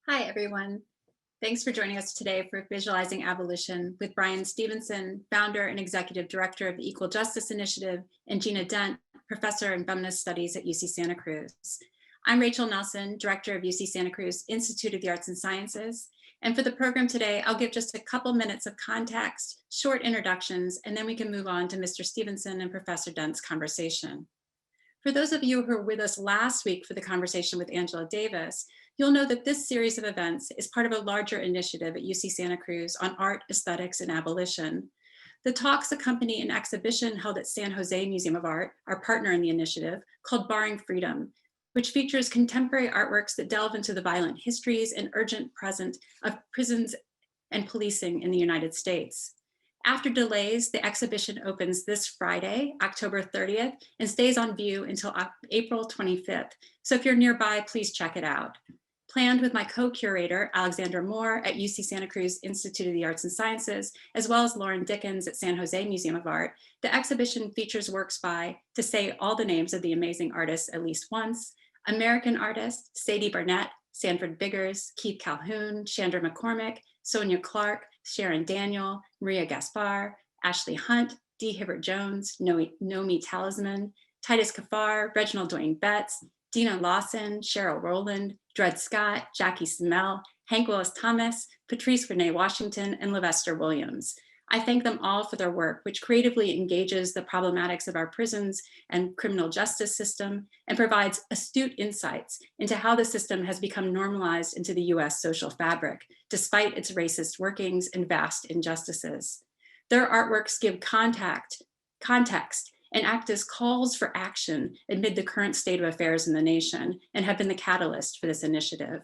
Hi, everyone. Thanks for joining us today for Visualizing Abolition with Bryan Stevenson, founder and executive director of the Equal Justice Initiative, and Gina Dent, professor in feminist studies at UC Santa Cruz. I'm Rachel Nelson, director of UC Santa Cruz Institute of the Arts and Sciences. And for the program today, I'll give just a couple minutes of context, short introductions, and then we can move on to Mr. Stevenson and Professor Dent's conversation. For those of you who were with us last week for the conversation with Angela Davis, you'll know that this series of events is part of a larger initiative at UC Santa Cruz on art, aesthetics, and abolition. The talks accompany an exhibition held at San Jose Museum of Art, our partner in the initiative, called Barring Freedom, which features contemporary artworks that delve into the violent histories and urgent present of prisons and policing in the United States. After delays, the exhibition opens this Friday, October 30th, and stays on view until April 25th. So if you're nearby, please check it out. Planned with my co-curator, Alexander Moore at UC Santa Cruz Institute of the Arts and Sciences, as well as Lauren Dickens at San Jose Museum of Art, the exhibition features works by, to say all the names of the amazing artists at least once, American artists, Sadie Barnett, Sanford Biggers, Keith Calhoun, Chandra McCormick, Sonia Clark, Sharon Daniel, Maria Gaspar, Ashley Hunt, Dee Hibbert Jones, Nomi Talisman, Titus Kaffar, Reginald Dwayne Betts, Dina Lawson, Cheryl Rowland, Dred Scott, Jackie Smell, Hank Willis Thomas, Patrice Renee Washington, and Levester Williams. I thank them all for their work, which creatively engages the problematics of our prisons and criminal justice system and provides astute insights into how the system has become normalized into the US social fabric, despite its racist workings and vast injustices. Their artworks give context and act as calls for action amid the current state of affairs in the nation and have been the catalyst for this initiative.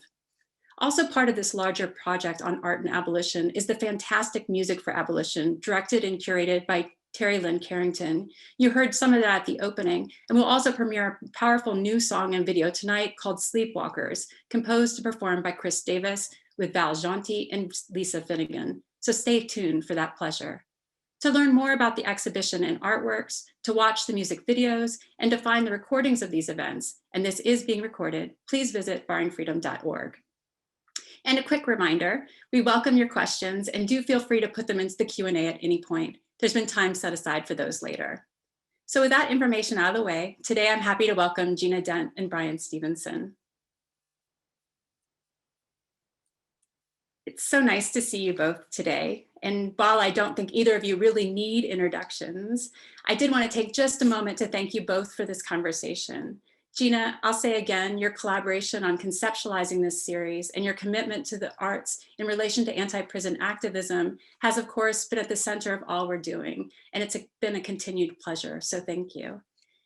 Also part of this larger project on art and abolition is the fantastic Music for Abolition, directed and curated by Terry Lynn Carrington. You heard some of that at the opening, and we'll also premiere a powerful new song and video tonight called Sleepwalkers, composed and performed by Chris Davis with Val Jonti and Lisa Finnegan. So stay tuned for that pleasure. To learn more about the exhibition and artworks, to watch the music videos, and to find the recordings of these events, and this is being recorded, please visit barringfreedom.org. And a quick reminder, we welcome your questions and do feel free to put them into the Q&A at any point. There's been time set aside for those later. So with that information out of the way, today I'm happy to welcome Gina Dent and Bryan Stevenson. It's so nice to see you both today. And while I don't think either of you really need introductions, I did want to take just a moment to thank you both for this conversation. Gina, I'll say again, your collaboration on conceptualizing this series and your commitment to the arts in relation to anti-prison activism has, of course, been at the center of all we're doing, and it's been a continued pleasure, so thank you.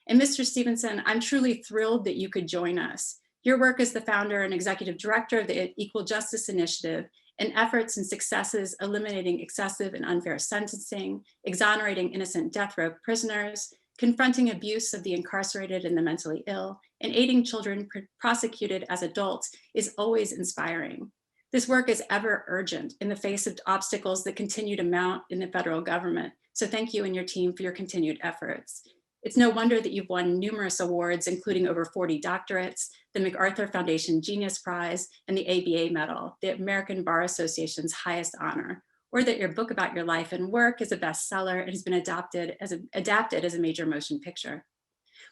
And Mr. Stevenson, I'm truly thrilled that you could join us. Your work as the founder and executive director of the Equal Justice Initiative and efforts and successes eliminating excessive and unfair sentencing, exonerating innocent death row prisoners, confronting abuse of the incarcerated and the mentally ill, and aiding children prosecuted as adults is always inspiring. This work is ever urgent in the face of obstacles that continue to mount in the federal government. So thank you and your team for your continued efforts. It's no wonder that you've won numerous awards, including over 40 doctorates, the MacArthur Foundation Genius Prize, and the ABA Medal, the American Bar Association's highest honor, or that your book about your life and work is a bestseller and has been adapted as a major motion picture.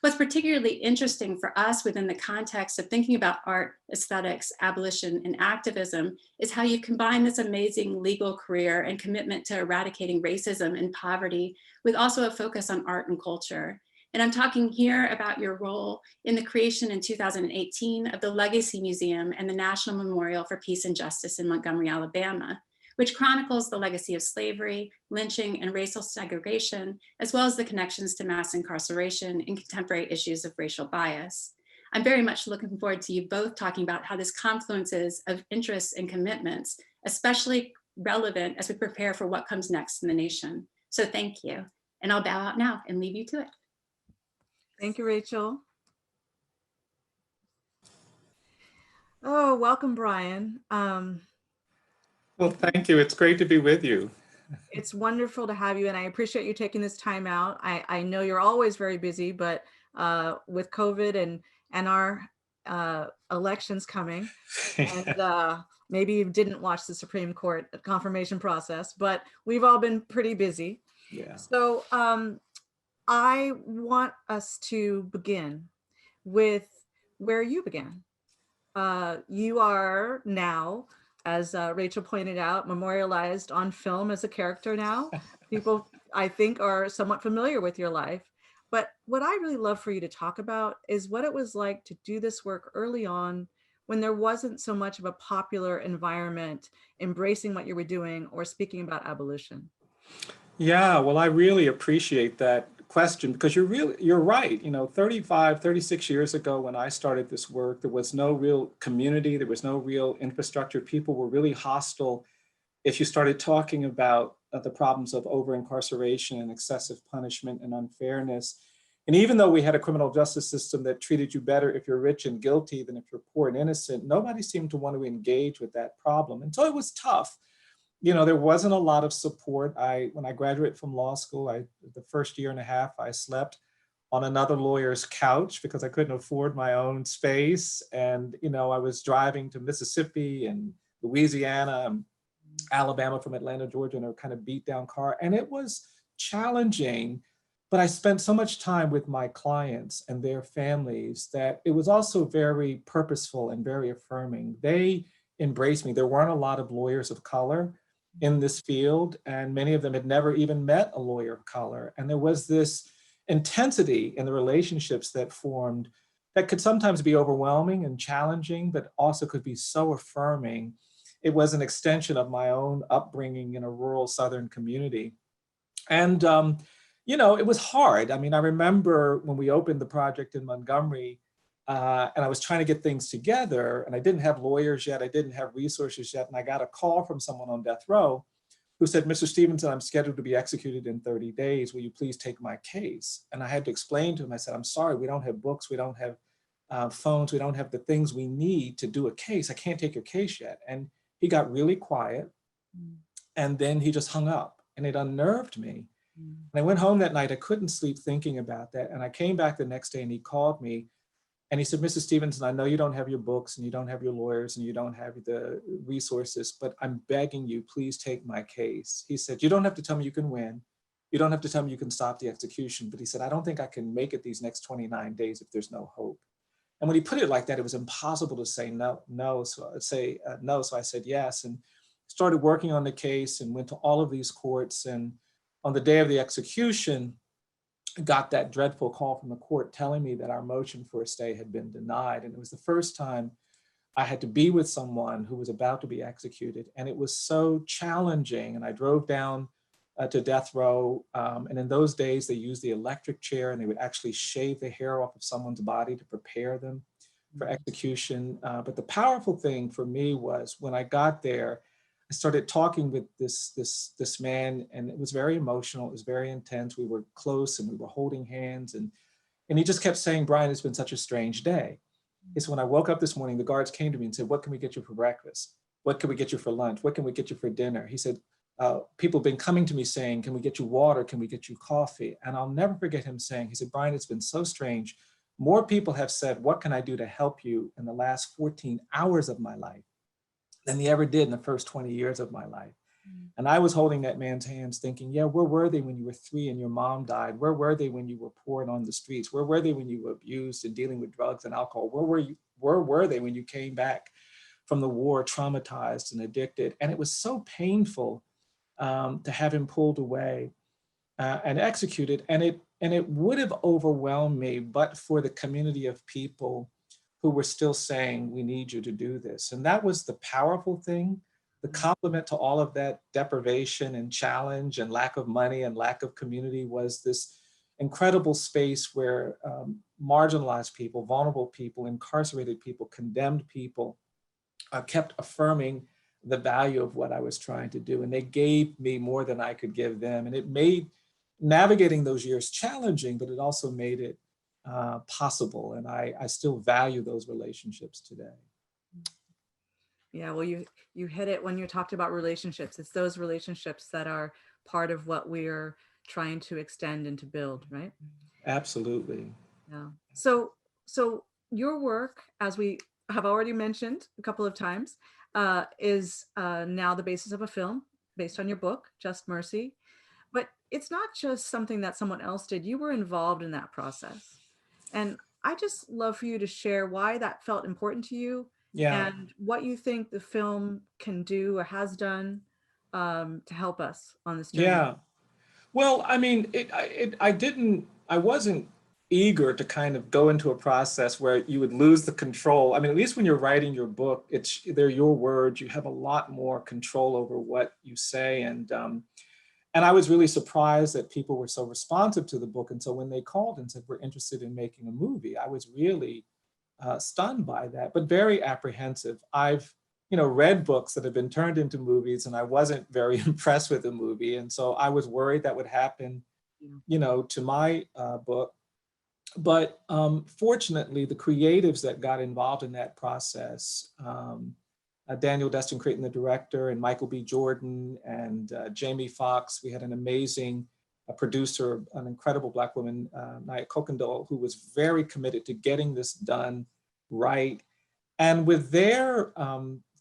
What's particularly interesting for us within the context of thinking about art, aesthetics, abolition, and activism is how you combine this amazing legal career and commitment to eradicating racism and poverty with also a focus on art and culture. And I'm talking here about your role in the creation in 2018 of the Legacy Museum and the National Memorial for Peace and Justice in Montgomery, Alabama, which chronicles the legacy of slavery, lynching, and racial segregation, as well as the connections to mass incarceration and contemporary issues of racial bias. I'm very much looking forward to you both talking about how this confluences of interests and commitments, especially relevant as we prepare for what comes next in the nation. So thank you. And I'll bow out now and leave you to it. Thank you, Rachel. Oh, welcome, Bryan. Well, thank you. It's great to be with you. It's wonderful to have you, and I appreciate you taking this time out. I know you're always very busy, but with COVID and our elections coming, and maybe you didn't watch the Supreme Court confirmation process, but we've all been pretty busy. Yeah. So I want us to begin with where you began. You are now, as Rachel pointed out, memorialized on film as a character now. People, I think, are somewhat familiar with your life. But what I really love for you to talk about is what it was like to do this work early on when there wasn't so much of a popular environment embracing what you were doing or speaking about abolition. Yeah, well, I really appreciate that question because you're right. 35, 36 years ago when I started this work, there was no real community, there was no real infrastructure. People were really hostile if you started talking about the problems of over-incarceration and excessive punishment and unfairness. And even though we had a criminal justice system that treated you better if you're rich and guilty than if you're poor and innocent, nobody seemed to want to engage with that problem. And so it was tough. There wasn't a lot of support. When I graduated from law school, the first year and a half, I slept on another lawyer's couch because I couldn't afford my own space. And, I was driving to Mississippi and Louisiana and Alabama from Atlanta, Georgia, in a kind of beat down car. And it was challenging, but I spent so much time with my clients and their families that it was also very purposeful and very affirming. They embraced me. There weren't a lot of lawyers of color in this field, and many of them had never even met a lawyer of color. And there was this intensity in the relationships that formed that could sometimes be overwhelming and challenging, but also could be so affirming. It was an extension of my own upbringing in a rural Southern community. And, it was hard. I mean, I remember when we opened the project in Montgomery, and I was trying to get things together, and I didn't have lawyers yet, I didn't have resources yet, and I got a call from someone on death row who said, "Mr. Stevenson, I'm scheduled to be executed in 30 days. Will you please take my case?" And I had to explain to him, I said, "I'm sorry, we don't have books, we don't have phones, we don't have the things we need to do a case. I can't take your case yet." And he got really quiet, and then he just hung up, and it unnerved me. And I went home that night, I couldn't sleep thinking about that. And I came back the next day and he called me and he said, "Mrs. Stevenson, I know you don't have your books and you don't have your lawyers and you don't have the resources, but I'm begging you, please take my case." He said, "You don't have to tell me you can win. You don't have to tell me you can stop the execution." But he said, "I don't think I can make it these next 29 days if there's no hope." And when he put it like that, it was impossible to say no. So I'd say no. So I said yes, and started working on the case and went to all of these courts. And on the day of the execution, got that dreadful call from the court telling me that our motion for a stay had been denied. And it was the first time I had to be with someone who was about to be executed. And it was so challenging. And I drove down to death row. And in those days, they used the electric chair and they would actually shave the hair off of someone's body to prepare them for execution. But the powerful thing for me was when I got there, I started talking with this man, and it was very emotional. It was very intense. We were close and we were holding hands, and he just kept saying, "Bryan, it's been such a strange day." He said, "When I woke up this morning, the guards came to me and said, 'What can we get you for breakfast? What can we get you for lunch? What can we get you for dinner?' He said, people have been coming to me saying, 'Can we get you water? Can we get you coffee?' And I'll never forget him saying, he said, 'Bryan, it's been so strange. More people have said, 'What can I do to help you?' in the last 14 hours of my life than they ever did in the first 20 years of my life.'" And I was holding that man's hands thinking, yeah, where were they when you were 3 and your mom died? Where were they when you were poor and on the streets? Where were they when you were abused and dealing with drugs and alcohol? Where were they when you came back from the war traumatized and addicted? And it was so painful to have him pulled away and executed. And it would have overwhelmed me, but for the community of people who were still saying, "We need you to do this." And that was the powerful thing. The complement to all of that deprivation and challenge and lack of money and lack of community was this incredible space where marginalized people, vulnerable people, incarcerated people, condemned people kept affirming the value of what I was trying to do. And they gave me more than I could give them. And it made navigating those years challenging, but it also made it possible. And I still value those relationships today. Yeah, well, you hit it when you talked about relationships. It's those relationships that are part of what we're trying to extend and to build, right? Absolutely. Yeah. So your work, as we have already mentioned a couple of times, is now the basis of a film based on your book, Just Mercy. But it's not just something that someone else did. You were involved in that process. And I just love for you to share why that felt important to you Yeah. and what you think the film can do or has done to help us on this journey. Yeah. Well, I mean, I wasn't eager to kind of go into a process where you would lose the control. I mean, at least when you're writing your book, they're your words. You have a lot more control over what you say. And I was really surprised that people were so responsive to the book. And so when they called and said, we're interested in making a movie, I was really stunned by that, but very apprehensive. I've read books that have been turned into movies, and I wasn't very impressed with the movie. And so I was worried that would happen, to my book. But fortunately, the creatives that got involved in that process, Daniel Destin Creighton, the director, and Michael B. Jordan, and Jamie Foxx, we had an amazing producer, an incredible Black woman, Naya Kokendall, who was very committed to getting this done right. And with their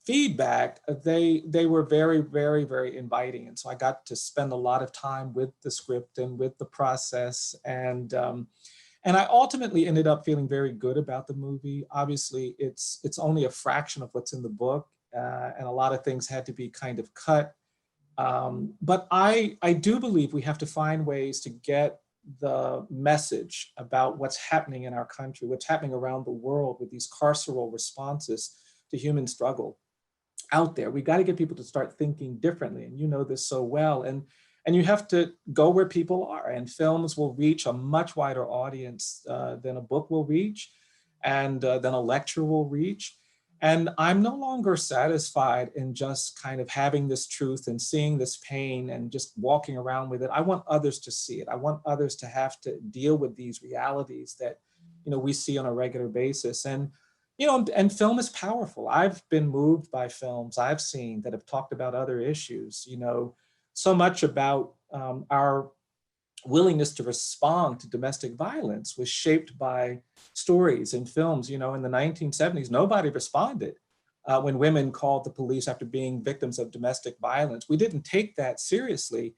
feedback, they were very, very, very inviting. And so I got to spend a lot of time with the script and with the process. And I ultimately ended up feeling very good about the movie. Obviously, it's only a fraction of what's in the book, and a lot of things had to be kind of cut. But I do believe we have to find ways to get the message about what's happening in our country, what's happening around the world with these carceral responses to human struggle out there. We got to get people to start thinking differently, and you know this so well. And you have to go where people are, and films will reach a much wider audience than a book will reach, and than a lecture will reach. And I'm no longer satisfied in just kind of having this truth and seeing this pain and just walking around with it. I want others to see it. I want others to have to deal with these realities that, we see on a regular basis. And, and film is powerful. I've been moved by films I've seen that have talked about other issues, so much about our willingness to respond to domestic violence was shaped by stories and films. In the 1970s, nobody responded when women called the police after being victims of domestic violence. We didn't take that seriously.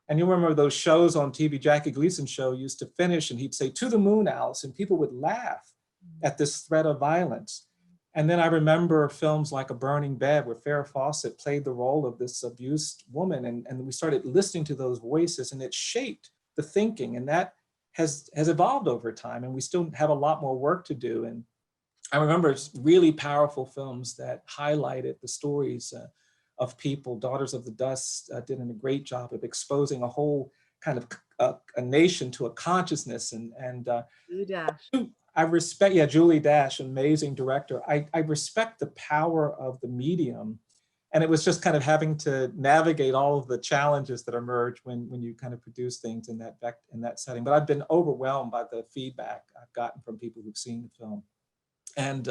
And you remember those shows on TV, Jackie Gleason's show used to finish and he'd say, "To the moon, Alice," and people would laugh at this threat of violence. And then I remember films like A Burning Bed, where Farrah Fawcett played the role of this abused woman. And we started listening to those voices, and it shaped the thinking. And that has evolved over time. And we still have a lot more work to do. And I remember really powerful films that highlighted the stories of people. Daughters of the Dust did a great job of exposing a whole kind of a nation to a consciousness. And I respect, Julie Dash, amazing director. I respect the power of the medium. And it was just kind of having to navigate all of the challenges that emerge when you kind of produce things in that setting. But I've been overwhelmed by the feedback I've gotten from people who've seen the film. And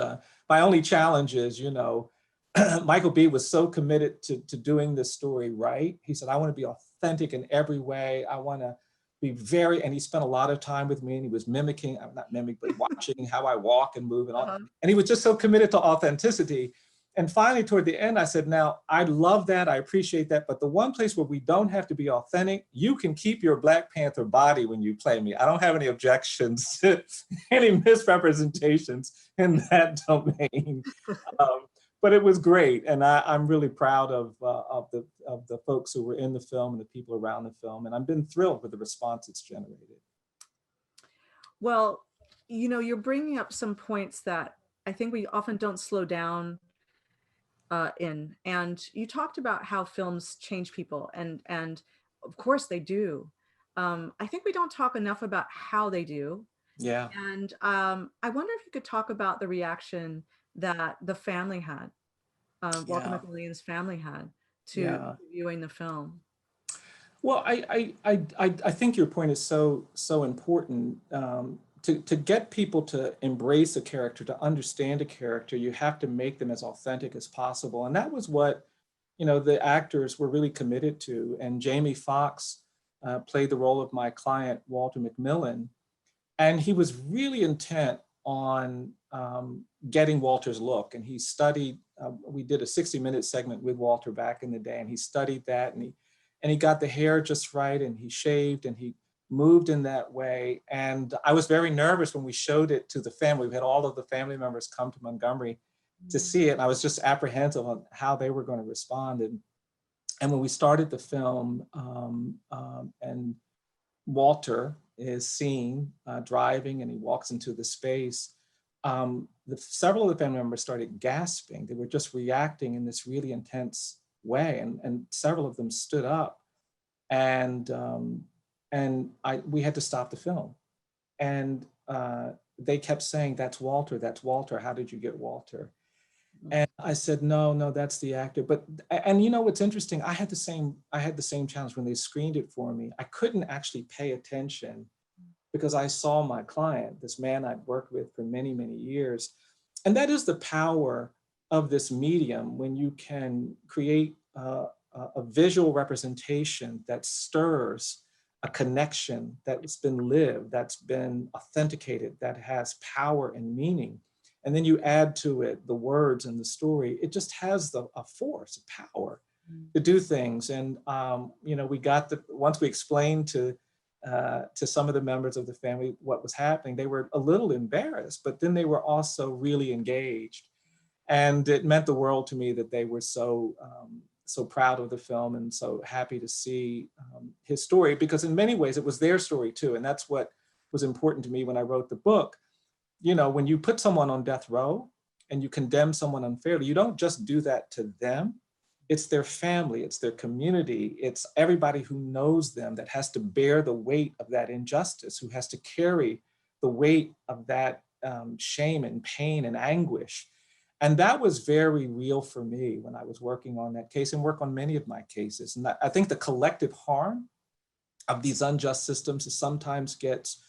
my only challenge is, Michael B. was so committed to doing this story right. He said, "I want to be authentic in every way. I want to be and he spent a lot of time with me, and he was mimicking, not mimic, but watching how I walk and move and all. And he was just so committed to authenticity. And finally, toward the end, I said, "Now, I love that, I appreciate that, but the one place where we don't have to be authentic, you can keep your Black Panther body when you play me. I don't have any objections to any misrepresentations in that domain." But it was great, and I'm really proud of the folks who were in the film and the people around the film, and I've been thrilled with the response it's generated. Well, you're bringing up some points that I think we often don't slow down in. And you talked about how films change people, and of course they do. I think we don't talk enough about how they do. Yeah. And I wonder if you could talk about the reaction that the family had, Walter McMillan's family had to viewing the film. Well, I think your point is so important. To get people to embrace a character, to understand a character, you have to make them as authentic as possible. And that was what, the actors were really committed to. And Jamie Foxx played the role of my client, Walter McMillan. And he was really intent on getting Walter's look. And he studied we did a 60-minute segment with Walter back in the day, and he studied that, and he got the hair just right, and he shaved, and he moved in that way. And I was very nervous when we showed it to the family. We had all of the family members come to Montgomery to see it, and I was just apprehensive on how they were going to respond. And when we started the film, and Walter is seen driving, and he walks into the space, several of the family members started gasping. They were just reacting in this really intense way, and several of them stood up, and we had to stop the film. And they kept saying, "That's Walter, that's Walter. How did you get Walter?" And I said, no, that's the actor. And you know what's interesting? I had the same challenge when they screened it for me. I couldn't actually pay attention because I saw my client, this man I'd worked with for many, many years. And that is the power of this medium, when you can create a visual representation that stirs a connection that's been lived, that's been authenticated, that has power and meaning. And then you add to it the words and the story. It just has a force, a power to do things. And you know, once we explained to some of the members of the family what was happening, they were a little embarrassed, but then they were also really engaged. And it meant the world to me that they were so proud of the film and so happy to see his story, because in many ways it was their story too. And that's what was important to me when I wrote the book. You know, when you put someone on death row and you condemn someone unfairly, you don't just do that to them. It's their family, it's their community, it's everybody who knows them that has to bear the weight of that injustice, who has to carry the weight of that shame and pain and anguish. And that was very real for me when I was working on that case, and work on many of my cases. And I think the collective harm of these unjust systems sometimes gets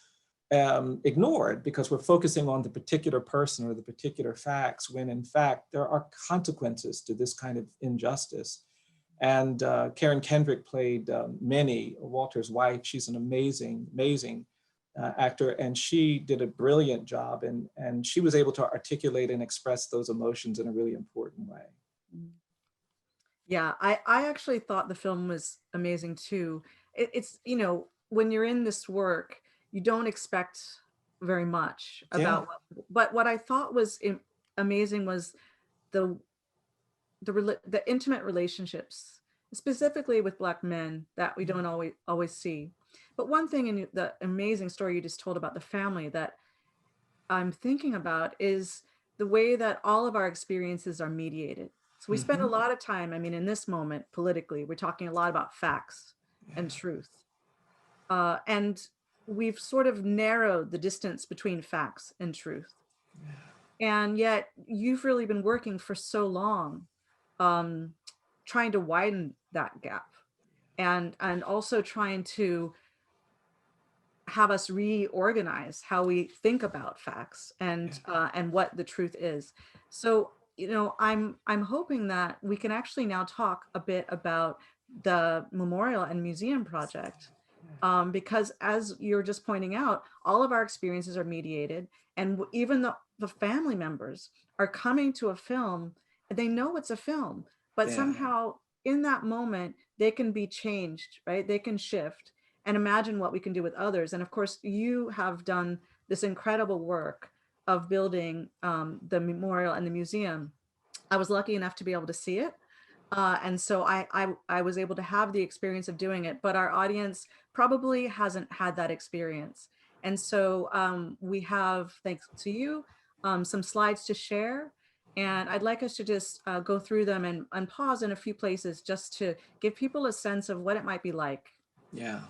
ignored because we're focusing on the particular person or the particular facts, when in fact there are consequences to this kind of injustice. And Karen Kendrick played Minnie, Walter's wife. She's an amazing, amazing actor, and she did a brilliant job, and she was able to articulate and express those emotions in a really important way. Yeah, I actually thought the film was amazing too. It's, you know, when you're in this work, you don't expect very much about, but what I thought was amazing was the intimate relationships, specifically with Black men, that we don't always see. But one thing in the amazing story you just told about the family that I'm thinking about is the way that all of our experiences are mediated. So we spend a lot of time, I mean, in this moment politically, we're talking a lot about facts and truth. And we've sort of narrowed the distance between facts and truth. And yet you've really been working for so long, trying to widen that gap, and also trying to have us reorganize how we think about facts and what the truth is. So, you know, I'm hoping that we can actually now talk a bit about the memorial and museum project, because as you're just pointing out, all of our experiences are mediated, and even the family members are coming to a film and they know it's a film, but somehow in that moment they can be changed, right? They can shift and imagine what we can do with others. And of course, you have done this incredible work of building the memorial and the museum. I was lucky enough to be able to see it. And so I was able to have the experience of doing it, but our audience probably hasn't had that experience. And so we have, thanks to you, some slides to share. And I'd like us to just go through them and pause in a few places just to give people a sense of what it might be like. Yeah,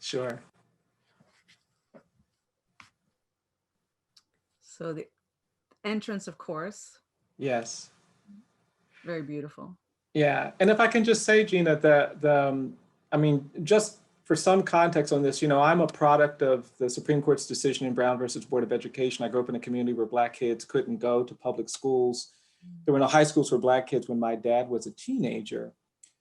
sure. So the entrance, of course. Yes. Very beautiful. Yeah, and if I can just say, Gina, I mean, just for some context on this, you know, I'm a product of the Supreme Court's decision in Brown versus Board of Education. I grew up in a community where Black kids couldn't go to public schools. There were no high schools for Black kids when my dad was a teenager.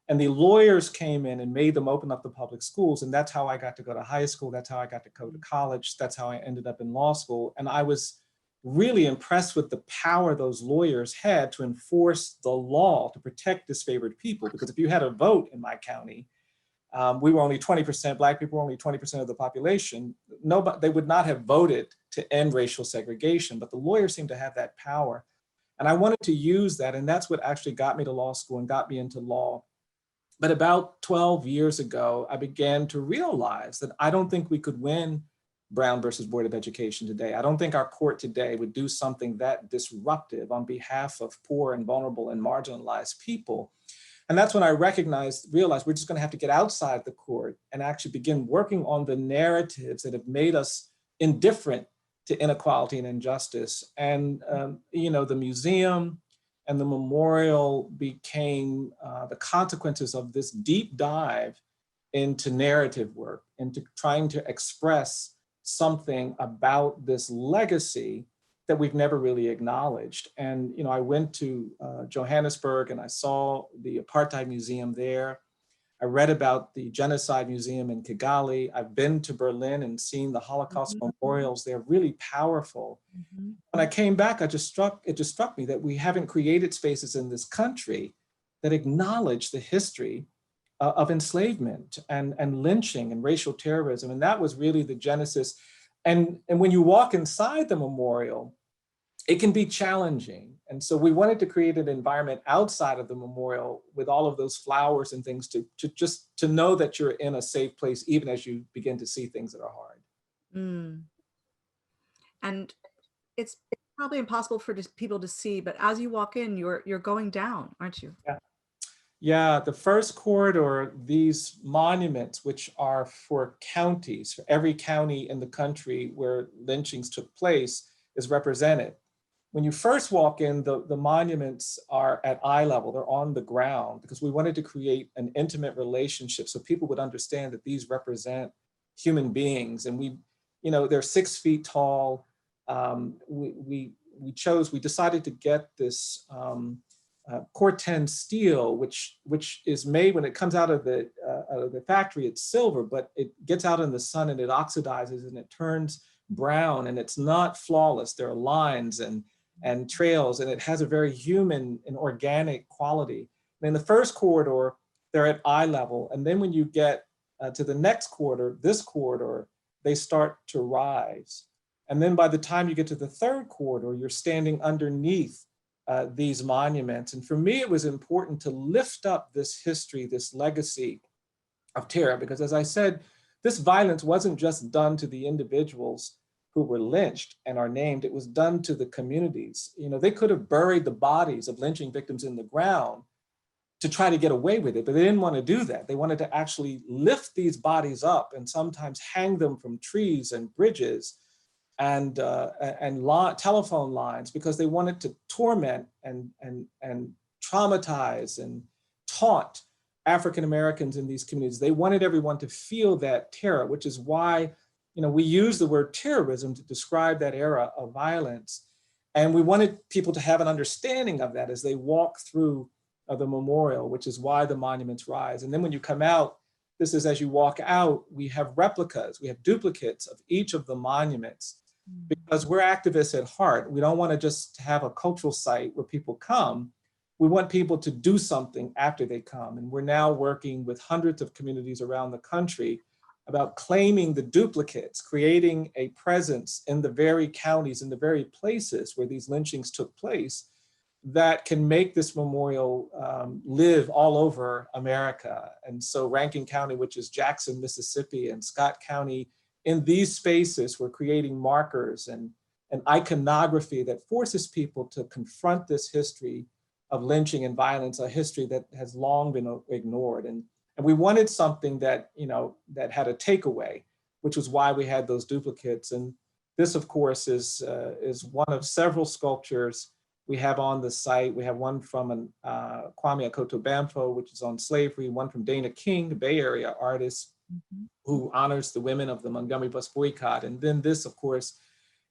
And the lawyers came in and made them open up the public schools. And that's how I got to go to high school. That's how I got to go to college. That's how I ended up in law school. And I was really impressed with the power those lawyers had to enforce the law to protect disfavored people. Because if you had a vote in my county, we were only 20%, Black people were only 20% of the population. Nobody, they would not have voted to end racial segregation, but the lawyers seemed to have that power. And I wanted to use that, and that's what actually got me to law school and got me into law. But about 12 years ago, I began to realize that I don't think we could win Brown versus Board of Education today. I don't think our court today would do something that disruptive on behalf of poor and vulnerable and marginalized people. And that's when I realized we're just going to have to get outside the court and actually begin working on the narratives that have made us indifferent to inequality and injustice. And the museum and the memorial became the consequences of this deep dive into narrative work, into trying to express something about this legacy that we've never really acknowledged. And I went to Johannesburg and I saw the Apartheid Museum there. I read about the Genocide Museum in Kigali. I've been to Berlin and seen the Holocaust memorials. They're really powerful. When I came back, it just struck me that we haven't created spaces in this country that acknowledge the history of enslavement and lynching and racial terrorism. And that was really the genesis. And when you walk inside the memorial, it can be challenging. And so we wanted to create an environment outside of the memorial with all of those flowers and things to know that you're in a safe place, even as you begin to see things that are hard. And it's probably impossible for people to see, but as you walk in, you're going down, aren't you? Yeah, the first corridor, these monuments, which are for counties, for every county in the country where lynchings took place, is represented. When you first walk in, the monuments are at eye level, they're on the ground, because we wanted to create an intimate relationship so people would understand that these represent human beings. And they're 6 feet tall. We decided to get this Corten steel, which is made when it comes out of the factory, it's silver, but it gets out in the sun and it oxidizes and it turns brown, and it's not flawless. There are lines and trails, and it has a very human and organic quality. And in the first corridor, they're at eye level. And then when you get to the next corridor, this corridor, they start to rise. And then by the time you get to the third corridor, you're standing underneath these monuments. And for me, it was important to lift up this history, this legacy of terror, because as I said, this violence wasn't just done to the individuals who were lynched and are named, it was done to the communities. They could have buried the bodies of lynching victims in the ground to try to get away with it, but they didn't want to do that. They wanted to actually lift these bodies up and sometimes hang them from trees and bridges and telephone lines, because they wanted to torment and traumatize and taunt African Americans in these communities. They wanted everyone to feel that terror, which is why we use the word terrorism to describe that era of violence. And we wanted people to have an understanding of that as they walk through the memorial, which is why the monuments rise. And then when you come out, this is as you walk out, we have replicas, we have duplicates of each of the monuments, because we're activists at heart. We don't want to just have a cultural site where people come. We want people to do something after they come. And we're now working with hundreds of communities around the country about claiming the duplicates, creating a presence in the very counties, in the very places where these lynchings took place, that can make this memorial live all over America. And so Rankin County, which is Jackson, Mississippi, and Scott County, in these spaces, we're creating markers and iconography that forces people to confront this history of lynching and violence, a history that has long been ignored. And we wanted something that, that had a takeaway, which was why we had those duplicates. And this, of course, is one of several sculptures we have on the site. We have one from Kwame Akoto Bamfo, which is on slavery, one from Dana King, the Bay Area artist, who honors the women of the Montgomery bus boycott. And then this, of course,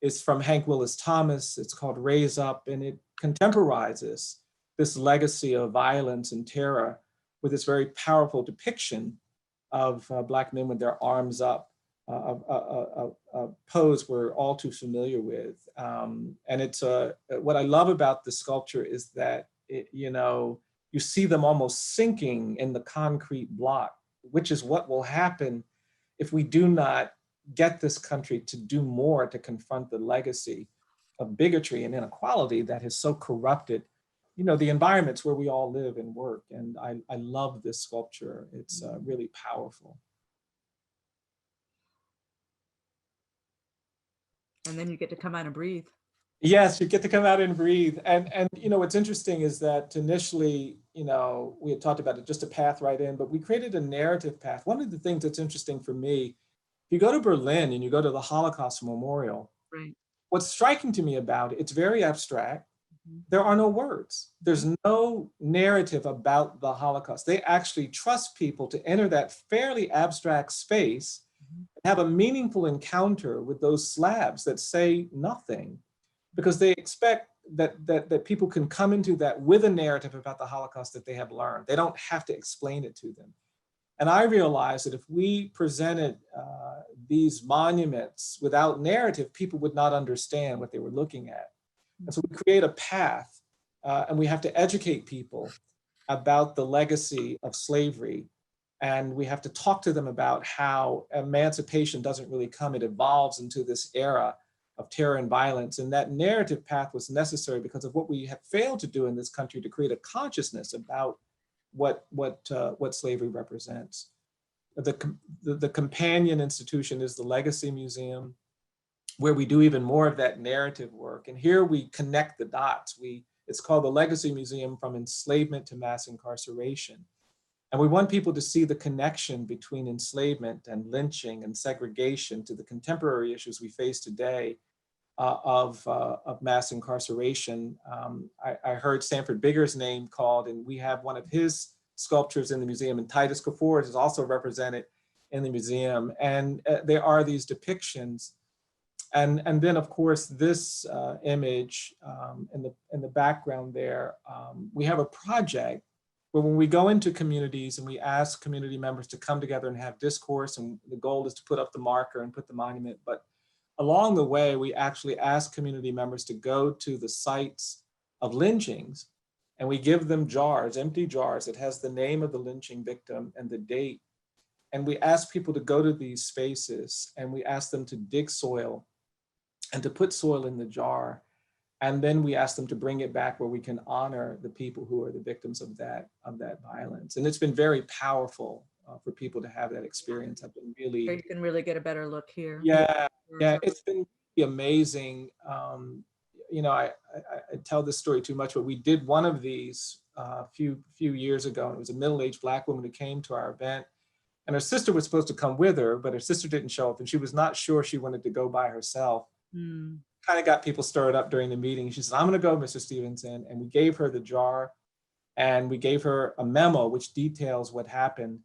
is from Hank Willis Thomas. It's called Raise Up, and it contemporizes this legacy of violence and terror with this very powerful depiction of Black men with their arms up pose we're all too familiar with. And it's what I love about the sculpture is that you see them almost sinking in the concrete block, which is what will happen if we do not get this country to do more to confront the legacy of bigotry and inequality that has so corrupted, the environments where we all live and work. And I love this sculpture. It's really powerful. And then you get to come out and breathe. Yes, you get to come out and breathe. And what's interesting is that initially, we had talked about it, just a path right in, but we created a narrative path. One of the things that's interesting for me, if you go to Berlin and you go to the Holocaust Memorial, Right. what's striking to me about it, it's very abstract. There are no words. There's no narrative about the Holocaust. They actually trust people to enter that fairly abstract space and have a meaningful encounter with those slabs that say nothing, because they expect that people can come into that with a narrative about the Holocaust that they have learned. They don't have to explain it to them. And I realized that if we presented these monuments without narrative, people would not understand what they were looking at. And so we create a path, and we have to educate people about the legacy of slavery. And we have to talk to them about how emancipation doesn't really come, it evolves into this era of terror and violence. And that narrative path was necessary because of what we have failed to do in this country to create a consciousness about what slavery represents. The companion institution is the Legacy Museum, where we do even more of that narrative work. And here we connect the dots. It's called the Legacy Museum from Enslavement to Mass Incarceration. And we want people to see the connection between enslavement and lynching and segregation to the contemporary issues we face today of mass incarceration. I heard Sanford Bigger's name called, and we have one of his sculptures in the museum, and Titus Kafour is also represented in the museum. And there are these depictions. And then, of course, this image in the background there, we have a project where when we go into communities and we ask community members to come together and have discourse, and the goal is to put up the marker and put the monument, but along the way, we actually ask community members to go to the sites of lynchings, and we give them jars, empty jars that has the name of the lynching victim and the date. And we ask people to go to these spaces, and we ask them to dig soil and to put soil in the jar. And then we ask them to bring it back where we can honor the people who are the victims of that violence. And it's been very powerful for people to have that experience. I've been really— You can really get a better look here. Yeah, it's been amazing. I tell this story too much, but we did one of these a few years ago, and it was a middle-aged Black woman who came to our event, and her sister was supposed to come with her, but her sister didn't show up, and she was not sure she wanted to go by herself. Kind of got people stirred up during the meeting. She said, "I'm going to go, Mr. Stevenson," and we gave her the jar, and we gave her a memo which details what happened.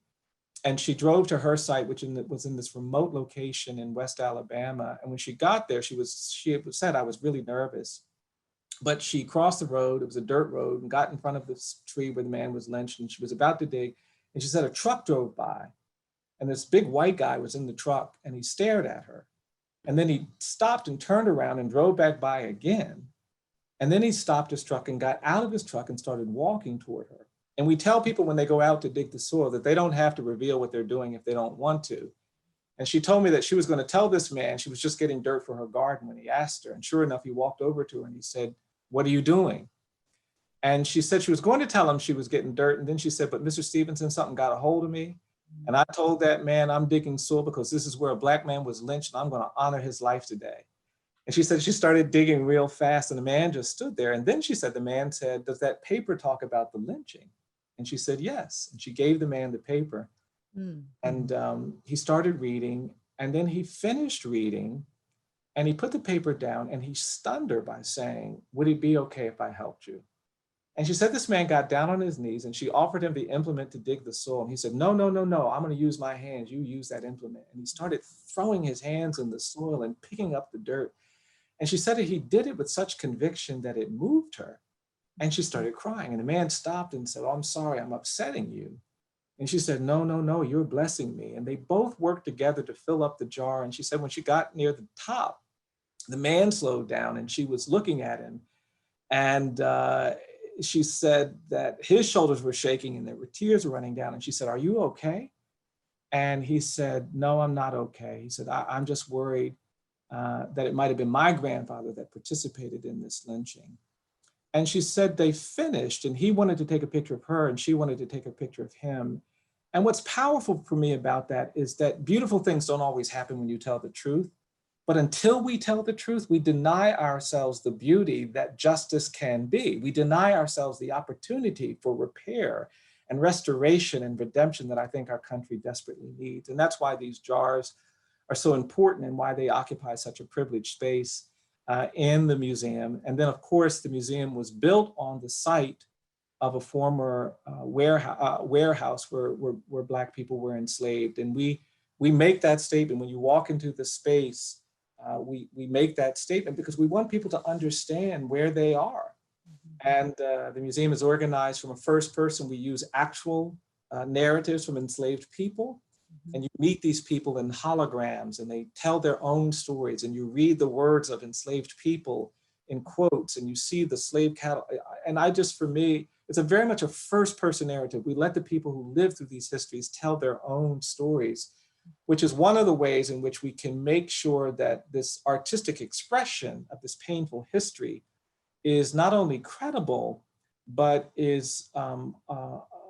And she drove to her site, which was in this remote location in West Alabama. And when she got there, she said, "I was really nervous." But she crossed the road, it was a dirt road, and got in front of this tree where the man was lynched, and she was about to dig. And she said a truck drove by, and this big white guy was in the truck, and he stared at her. And then he stopped and turned around and drove back by again. And then he stopped his truck and got out of his truck and started walking toward her. And we tell people when they go out to dig the soil that they don't have to reveal what they're doing if they don't want to. And she told me that she was going to tell this man she was just getting dirt for her garden when he asked her. And sure enough, he walked over to her and he said, "What are you doing?" And she said she was going to tell him she was getting dirt. And then she said, "But Mr. Stevenson, something got a hold of me. And I told that man I'm digging soil because this is where a Black man was lynched, and I'm going to honor his life today." And she said she started digging real fast, and the man just stood there. And then she said the man said, "Does that paper talk about the lynching?" And she said, "Yes." And she gave the man the paper. And he started reading, and then he finished reading, and he put the paper down, and he stunned her by saying, "Would it be okay if I helped you?" And she said this man got down on his knees, and she offered him the implement to dig the soil. And he said, "No, no, no, no, I'm going to use my hands. You use that implement." And he started throwing his hands in the soil and picking up the dirt. And she said that he did it with such conviction that it moved her. And she started crying. And the man stopped and said, "Oh, I'm sorry, I'm upsetting you." And she said, no, no, no, you're blessing me. And they both worked together to fill up the jar. And she said, when she got near the top, the man slowed down and she was looking at him. And she said that his shoulders were shaking and there were tears running down. And she said, are you okay? And he said, no, I'm not okay. He said, I'm just worried that it might have been my grandfather that participated in this lynching. And she said they finished and he wanted to take a picture of her and she wanted to take a picture of him. And what's powerful for me about that is that beautiful things don't always happen when you tell the truth. But until we tell the truth, we deny ourselves the beauty that justice can be. We deny ourselves the opportunity for repair and restoration and redemption that I think our country desperately needs. And that's why these jars are so important and why they occupy such a privileged space in the museum. And then of course, the museum was built on the site of a former warehouse where Black people were enslaved. And we make that statement when you walk into the space. We make that statement because we want people to understand where they are. And the museum is organized from a first person. We use actual narratives from enslaved people. And you meet these people in holograms and they tell their own stories and you read the words of enslaved people in quotes and you see the slave cattle. And for me, it's very much a first person narrative. We let the people who live through these histories tell their own stories, which is one of the ways in which we can make sure that this artistic expression of this painful history is not only credible, but is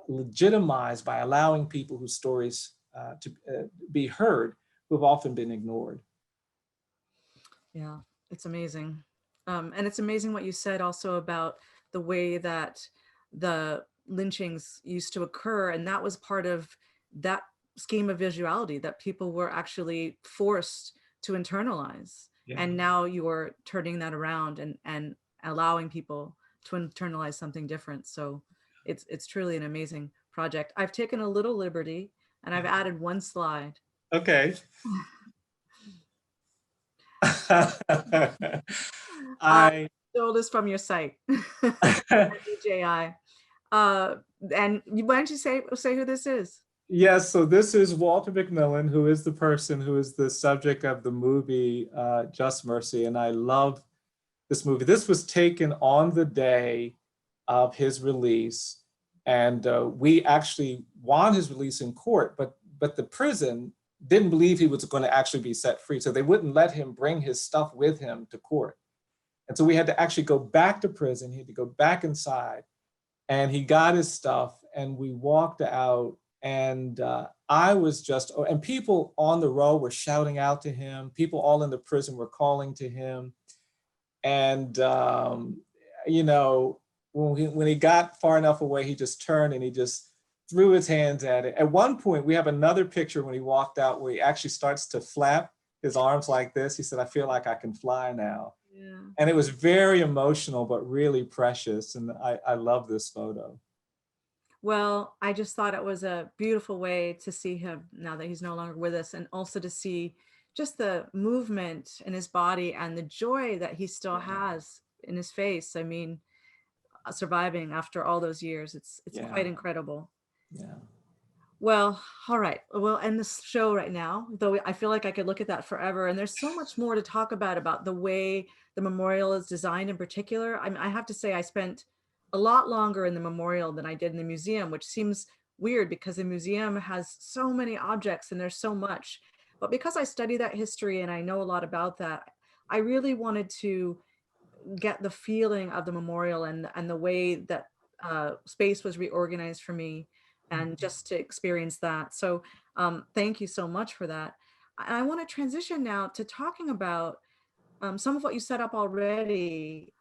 legitimized by allowing people whose stories to be heard, who have often been ignored. Yeah, it's amazing. And it's amazing what you said also about the way that the lynchings used to occur. And that was part of that scheme of visuality that people were actually forced to internalize. Yeah. And now you're turning that around and allowing people to internalize something different. So it's truly an amazing project. I've taken a little liberty and I've added one slide. Okay. I stole this from your site, DJI. And why don't you say who this is? Yes, so this is Walter McMillan, who is the person who is the subject of the movie Just Mercy, and I love this movie. This was taken on the day of his release, and we actually won his release in court, but the prison didn't believe he was going to actually be set free, so they wouldn't let him bring his stuff with him to court. And so we had to actually go back to prison. He had to go back inside, and he got his stuff, and we walked out. And I was just, and people on the row were shouting out to him. People all in the prison were calling to him. And, you know, when he got far enough away, he just turned and he just threw his hands at it. At one point, we have another picture when he walked out where he actually starts to flap his arms like this. He said, I feel like I can fly now. Yeah. And it was very emotional, but really precious. And I love this photo. Well, I just thought it was a beautiful way to see him now that he's no longer with us, and also to see just the movement in his body and the joy that he still has in his face. I mean, surviving after all those years, it's quite incredible. Yeah. Well, all right. We'll end this show right now, though I feel like I could look at that forever. And there's so much more to talk about the way the memorial is designed in particular. I mean, I have to say I spent a lot longer in the memorial than I did in the museum, which seems weird because the museum has so many objects and there's so much. But because I study that history and I know a lot about that, I really wanted to get the feeling of the memorial and the way that space was reorganized for me, and just to experience that. So thank you so much for that. I want to transition now to talking about some of what you set up already,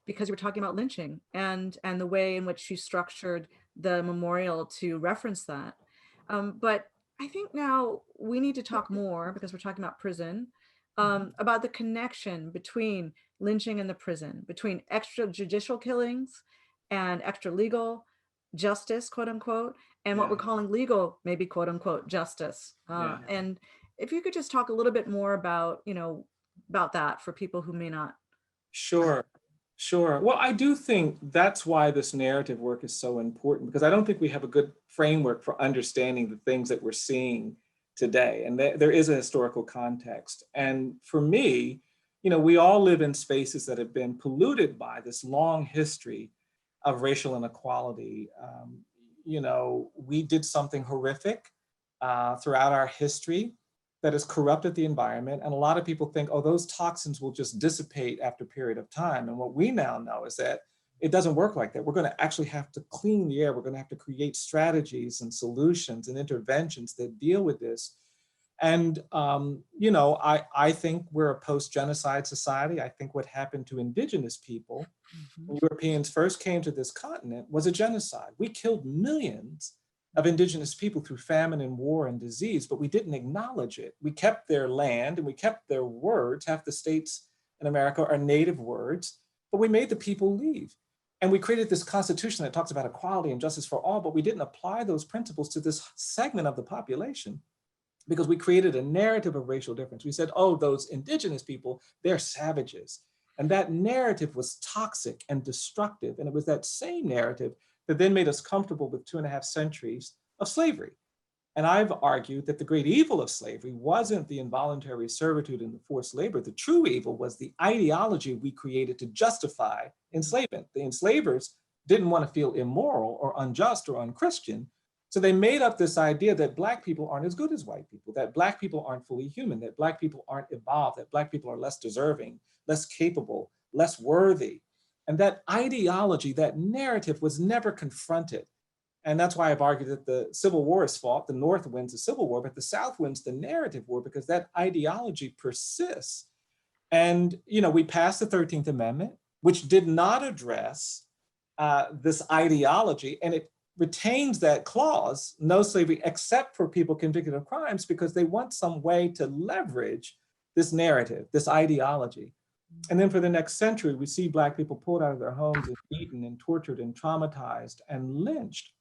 because you were talking about lynching and the way in which you structured the memorial to reference that. But I think now we need to talk more, because we're talking about prison, about the connection between lynching and the prison, between extrajudicial killings and extra legal justice, quote unquote, and what we're calling legal, maybe quote unquote, justice. And if you could just talk a little bit more about, about that for people who may not. Sure. Sure. Well, I do think that's why this narrative work is so important, because I don't think we have a good framework for understanding the things that we're seeing today. And there is a historical context. And for me, we all live in spaces that have been polluted by this long history of racial inequality. We did something horrific throughout our history that has corrupted the environment. And a lot of people think, oh, those toxins will just dissipate after a period of time. And what we now know is that it doesn't work like that. We're going to actually have to clean the air. We're going to have to create strategies and solutions and interventions that deal with this. And, I think we're a post-genocide society. I think what happened to indigenous people when Europeans first came to this continent was a genocide. We killed millions of indigenous people through famine and war and disease, but we didn't acknowledge it. We kept their land and we kept their words. Half the states in America are native words, but we made the people leave. And we created this constitution that talks about equality and justice for all, but we didn't apply those principles to this segment of the population because we created a narrative of racial difference. We said, oh, those indigenous people, they're savages. And that narrative was toxic and destructive. And it was that same narrative that then made us comfortable with 2.5 centuries of slavery. And I've argued that the great evil of slavery wasn't the involuntary servitude and the forced labor. The true evil was the ideology we created to justify enslavement. The enslavers didn't want to feel immoral or unjust or unchristian. So they made up this idea that Black people aren't as good as white people, that Black people aren't fully human, that Black people aren't evolved, that Black people are less deserving, less capable, less worthy. And that ideology, that narrative was never confronted. And that's why I've argued that the Civil War is fought, the North wins the Civil War, but the South wins the narrative war because that ideology persists. And, we passed the 13th Amendment, which did not address this ideology, and it retains that clause, no slavery except for people convicted of crimes, because they want some way to leverage this narrative, this ideology. And then for the next century, we see Black people pulled out of their homes and beaten and tortured and traumatized and lynched.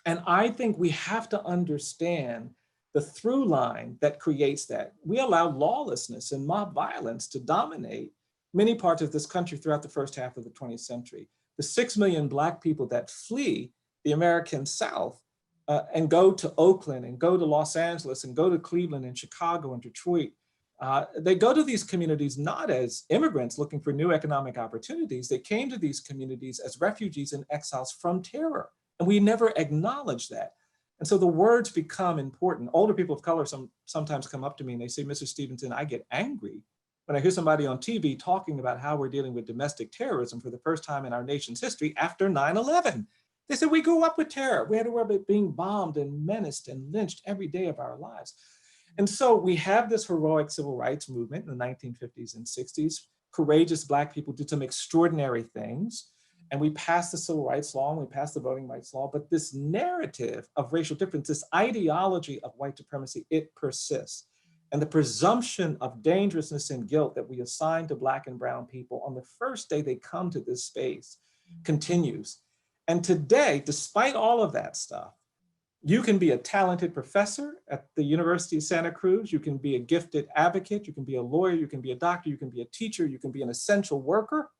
And I think we have to understand the through line that creates that. We allow lawlessness and mob violence to dominate many parts of this country throughout the first half of the 20th century. The 6 million Black people that flee the American South and go to Oakland and go to Los Angeles and go to Cleveland and Chicago and Detroit, they go to these communities not as immigrants looking for new economic opportunities. They came to these communities as refugees and exiles from terror. And we never acknowledge that. And so the words become important. Older people of color sometimes come up to me and they say, Mr. Stevenson, I get angry when I hear somebody on TV talking about how we're dealing with domestic terrorism for the first time in our nation's history after 9/11. They said, we grew up with terror. We had to worry about being bombed and menaced and lynched every day of our lives. And so we have this heroic civil rights movement in the 1950s and 60s. Courageous Black people did some extraordinary things. And we passed the civil rights law and we passed the voting rights law. But this narrative of racial difference, this ideology of white supremacy, it persists. And the presumption of dangerousness and guilt that we assign to Black and brown people on the first day they come to this space continues. And today, despite all of that stuff, you can be a talented professor at the University of Santa Cruz. You can be a gifted advocate. You can be a lawyer. You can be a doctor. You can be a teacher. You can be an essential worker.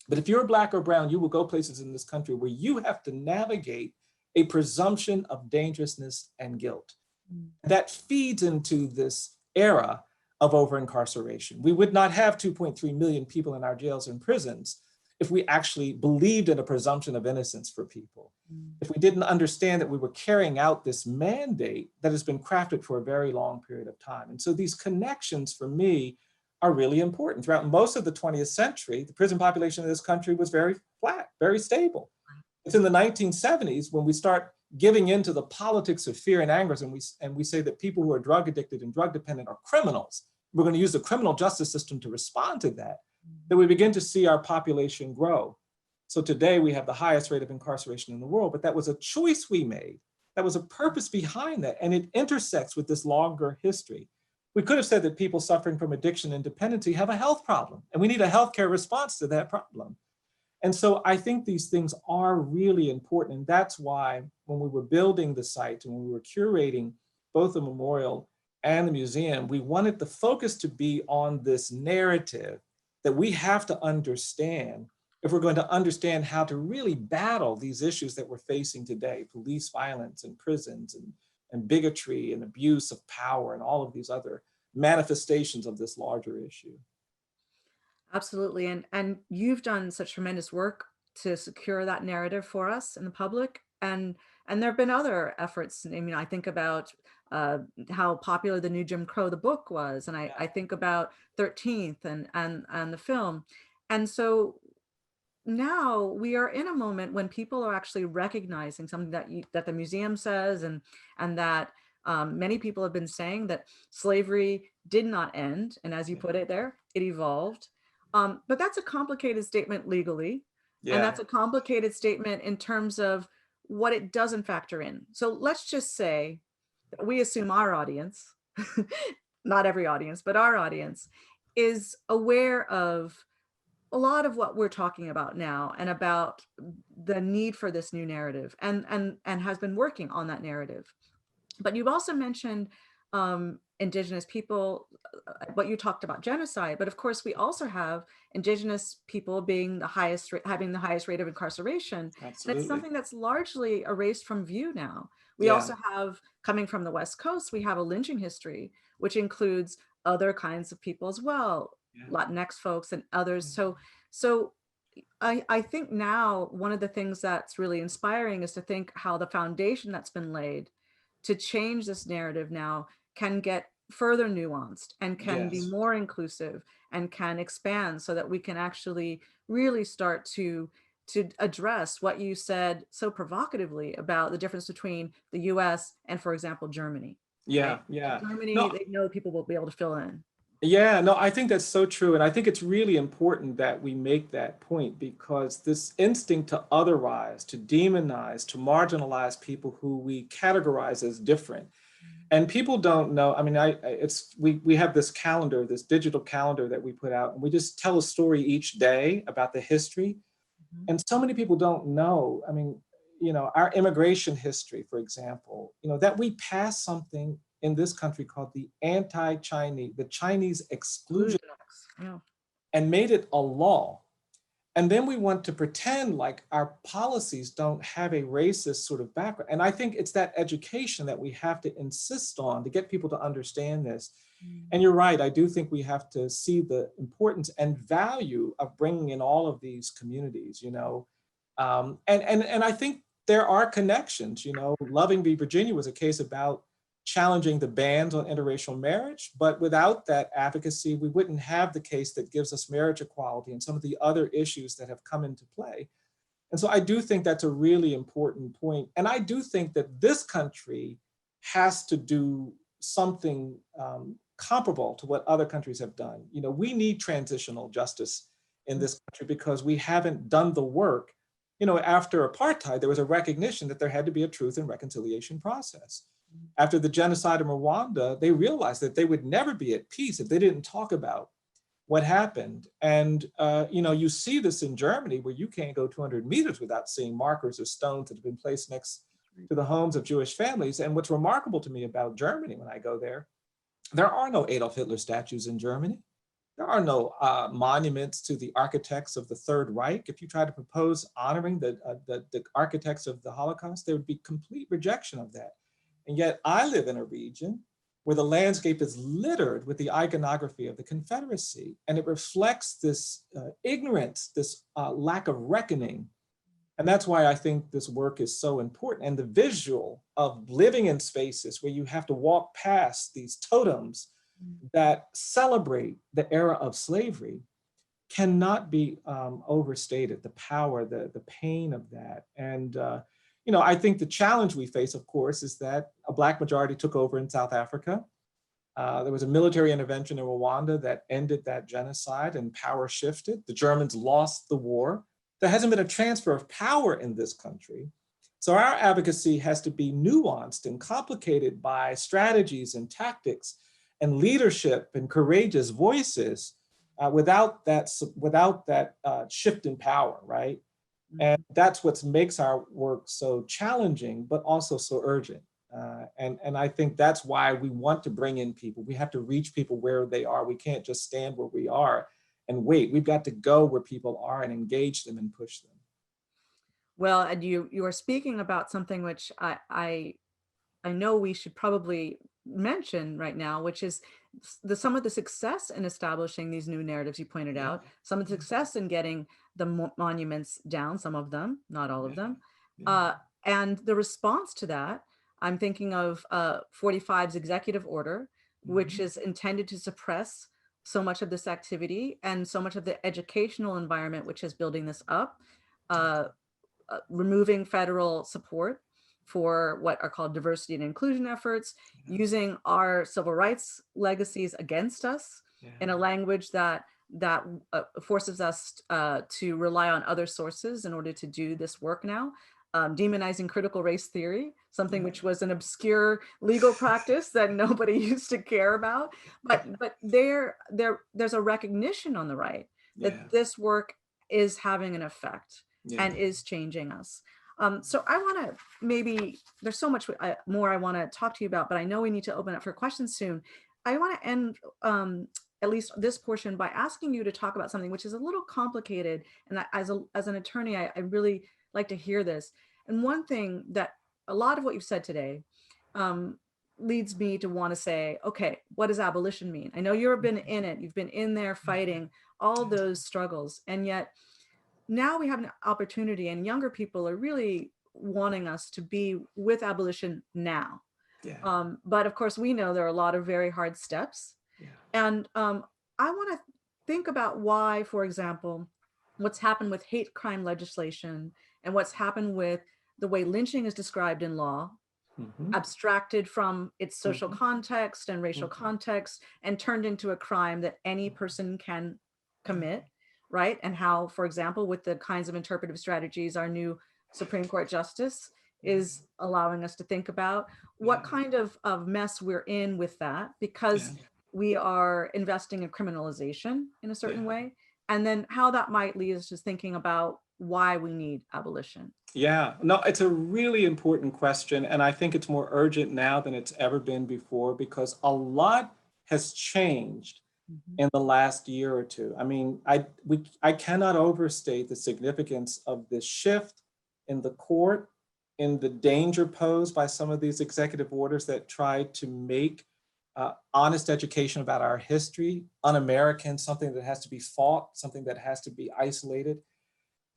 But if you're Black or brown, you will go places in this country where you have to navigate a presumption of dangerousness and guilt. That feeds into this era of over-incarceration. We would not have 2.3 million people in our jails and prisons if we actually believed in a presumption of innocence for people. If we didn't understand that we were carrying out this mandate that has been crafted for a very long period of time. And so these connections for me are really important. Throughout most of the 20th century, the prison population of this country was very flat, very stable. It's in the 1970s when we start giving into the politics of fear and anger, and we say that people who are drug addicted and drug dependent are criminals. We're going to use the criminal justice system to respond to that. Then we begin to see our population grow. So today we have the highest rate of incarceration in the world, but that was a choice we made. That was a purpose behind that, and it intersects with this longer history. We could have said that people suffering from addiction and dependency have a health problem, and we need a healthcare response to that problem. And so I think these things are really important, and that's why when we were building the site and when we were curating both the memorial and the museum, we wanted the focus to be on this narrative that we have to understand if we're going to understand how to really battle these issues that we're facing today, police violence and prisons and bigotry and abuse of power and all of these other manifestations of this larger issue. Absolutely. And you've done such tremendous work to secure that narrative for us in the public. And there have been other efforts. I mean, I think about how popular the new Jim Crow, the book was, and I think about 13th and the film. And so now we are in a moment when people are actually recognizing something that the museum says, and that many people have been saying, that slavery did not end, and as you put it there, it evolved. But that's a complicated statement legally, and that's a complicated statement in terms of what it doesn't factor in. So let's just say that we assume our audience, not every audience, but our audience is aware of a lot of what we're talking about now, and about the need for this new narrative, and has been working on that narrative. But you've also mentioned Indigenous people, but you talked about genocide. But of course, we also have Indigenous people being having the highest rate of incarceration. Absolutely. And it's something that's largely erased from view now. We also have, coming from the West Coast, we have a lynching history, which includes other kinds of people as well, Latinx folks and others. So I think now one of the things that's really inspiring is to think how the foundation that's been laid to change this narrative now can get further nuanced and can be more inclusive and can expand, so that we can actually really start to address what you said so provocatively about the difference between the US and, for example, Germany. Yeah, Right? yeah. Germany, No, they know people will be able to fill in. yeah, no, I think that's so true. And I think it's really important that we make that point, because this instinct to otherize, to demonize, to marginalize people who we categorize as different. And people don't know. I mean, we have this calendar, this digital calendar that we put out, and we just tell a story each day about the history. And so many people don't know. I mean, our immigration history, for example, that we passed something in this country called the Chinese Exclusion Yeah. and made it a law. And then we want to pretend like our policies don't have a racist sort of background. And I think it's that education that we have to insist on to get people to understand this. And you're right, I do think we have to see the importance and value of bringing in all of these communities, and I think there are connections. Loving v. Virginia was a case about challenging the bans on interracial marriage, but without that advocacy, we wouldn't have the case that gives us marriage equality and some of the other issues that have come into play. And so I do think that's a really important point. And I do think that this country has to do something comparable to what other countries have done. We need transitional justice in this country because we haven't done the work. After apartheid, there was a recognition that there had to be a truth and reconciliation process. After the genocide in Rwanda, they realized that they would never be at peace if they didn't talk about what happened. And you see this in Germany, where you can't go 200 meters without seeing markers or stones that have been placed next to the homes of Jewish families. And what's remarkable to me about Germany when I go there are no Adolf Hitler statues in Germany. There are no monuments to the architects of the Third Reich. If you try to propose honoring the architects of the Holocaust, there would be complete rejection of that. And yet I live in a region where the landscape is littered with the iconography of the Confederacy, and it reflects this ignorance, this lack of reckoning. And that's why I think this work is so important. And the visual of living in spaces where you have to walk past these totems that celebrate the era of slavery cannot be overstated, the power, the pain of that. And I think the challenge we face, of course, is that a Black majority took over in South Africa. There was a military intervention in Rwanda that ended that genocide, and power shifted. The Germans lost the war. There hasn't been a transfer of power in this country. So our advocacy has to be nuanced and complicated by strategies and tactics and leadership and courageous voices without that shift in power, right? And that's what makes our work so challenging, but also so urgent. And I think that's why we want to bring in people. We have to reach people where they are. We can't just stand where we are and wait. We've got to go where people are and engage them and push them. Well, and you are speaking about something which I know we should probably mention right now, which is some of the success in establishing these new narratives you pointed out, some of the success in getting the monuments down, some of them, not all of them. And the response to that, I'm thinking of 45's executive order, which is intended to suppress so much of this activity and so much of the educational environment, which is building this up, removing federal support for what are called diversity and inclusion efforts, using our civil rights legacies against us in a language that forces us to rely on other sources in order to do this work now. Demonizing critical race theory, something which was an obscure legal practice that nobody used to care about. But there's a recognition on the right that this work is having an effect and is changing us. So I want to maybe, there's so much more I want to talk to you about, but I know we need to open up for questions soon. I want to end at least this portion by asking you to talk about something which is a little complicated. And as an attorney, I really like to hear this. And one thing that a lot of what you've said today leads me to want to say, okay, what does abolition mean? I know you've been in it, you've been in there fighting all those struggles, and yet now we have an opportunity, and younger people are really wanting us to be with abolition now. But of course, we know there are a lot of very hard steps. And I want to think about why, for example, what's happened with hate crime legislation and what's happened with the way lynching is described in law, abstracted from its social context and racial context and turned into a crime that any person can commit, right? And how, for example, with the kinds of interpretive strategies our new Supreme Court justice is allowing us to think about, what kind of mess we're in with that, because we are investing in criminalization in a certain way, and then how that might lead us to thinking about why we need abolition. Yeah, no, it's a really important question. And I think it's more urgent now than it's ever been before, because a lot has changed in the last year or two. I mean, I cannot overstate the significance of this shift in the court, in the danger posed by some of these executive orders that try to make honest education about our history un-American, something that has to be fought, something that has to be isolated.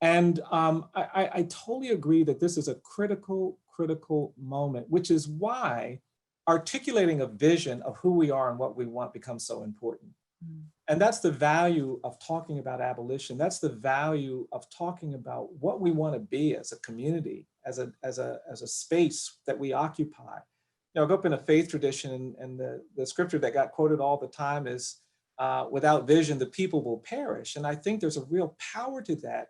And I totally agree that this is a critical moment, which is why articulating a vision of who we are and what we want becomes so important. And that's the value of talking about abolition. That's the value of talking about what we want to be as a community, as a space that we occupy. You know, I grew up in a faith tradition, and the scripture that got quoted all the time is, without vision, the people will perish. And I think there's a real power to that.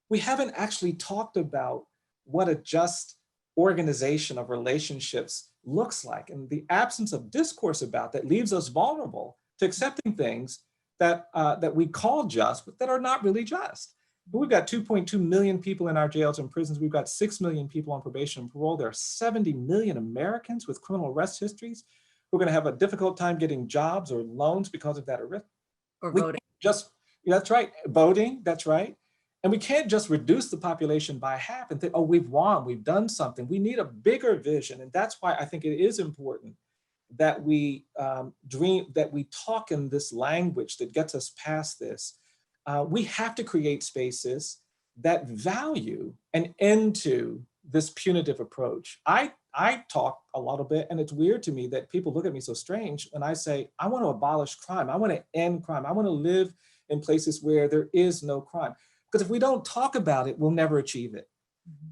We haven't actually talked about what a just organization of relationships looks like, and the absence of discourse about that leaves us vulnerable to accepting things that we call just, but that are not really just. But we've got 2.2 million people in our jails and prisons. We've got 6 million people on probation and parole. There are 70 million Americans with criminal arrest histories who are going to have a difficult time getting jobs or loans because of that arrest. Or voting. That's right, voting, that's right. And we can't just reduce the population by half and think, oh, we've won, we've done something. We need a bigger vision. And that's why I think it is important that we that we talk in this language that gets us past this. We have to create spaces that value an end to this punitive approach. I talk a little bit, and it's weird to me that people look at me so strange when I say, I want to abolish crime. I want to end crime. I want to live in places where there is no crime. Because if we don't talk about it, we'll never achieve it.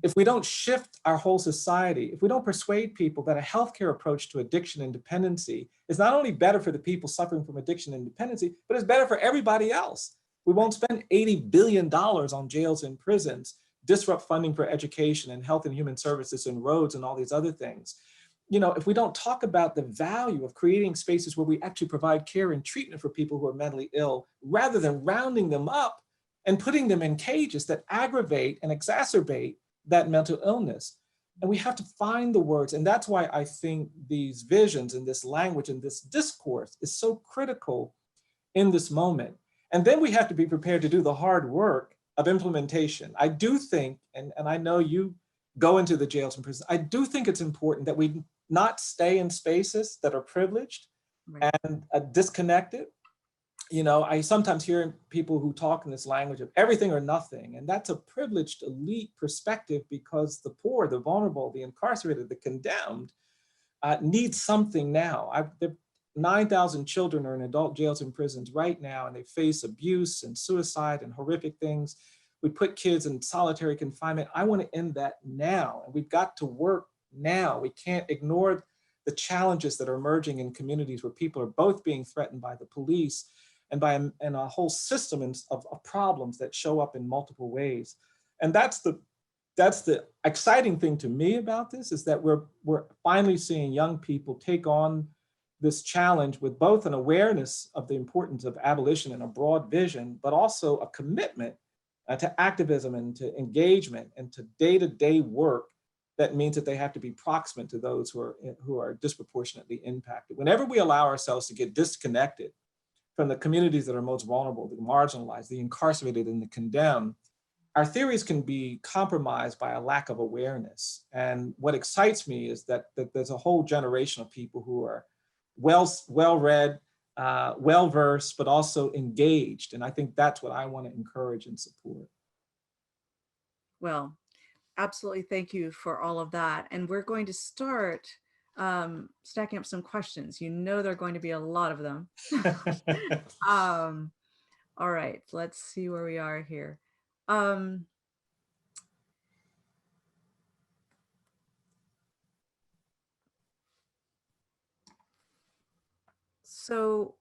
If we don't shift our whole society, if we don't persuade people that a healthcare approach to addiction and dependency is not only better for the people suffering from addiction and dependency, but it's better for everybody else. We won't spend $80 billion on jails and prisons, disrupt funding for education and health and human services and roads and all these other things. You know, if we don't talk about the value of creating spaces where we actually provide care and treatment for people who are mentally ill, rather than rounding them up and putting them in cages that aggravate and exacerbate that mental illness. And we have to find the words. And that's why I think these visions and this language and this discourse is so critical in this moment. And then we have to be prepared to do the hard work of implementation. I do think, and I know you go into the jails and prisons, I do think it's important that we not stay in spaces that are privileged and disconnected. You know, I sometimes hear people who talk in this language of everything or nothing, and that's a privileged elite perspective because the poor, the vulnerable, the incarcerated, the condemned need something now. 9,000 children are in adult jails and prisons right now, and they face abuse and suicide and horrific things. We put kids in solitary confinement. I want to end that now, and we've got to work now. We can't ignore the challenges that are emerging in communities where people are both being threatened by the police and by a whole system of problems that show up in multiple ways. And that's the exciting thing to me about this, is that we're finally seeing young people take on this challenge with both an awareness of the importance of abolition and a broad vision, but also a commitment to activism and to engagement and to day-to-day work. That means that they have to be proximate to those who are disproportionately impacted. Whenever we allow ourselves to get disconnected from the communities that are most vulnerable, the marginalized, the incarcerated, and the condemned, our theories can be compromised by a lack of awareness. And what excites me is that there's a whole generation of people who are well-read, well-versed, but also engaged. And I think that's what I want to encourage and support. Well, absolutely. Thank you for all of that. And we're going to start stacking up some questions. You know, there are going to be a lot of them. All right, let's see where we are here. So,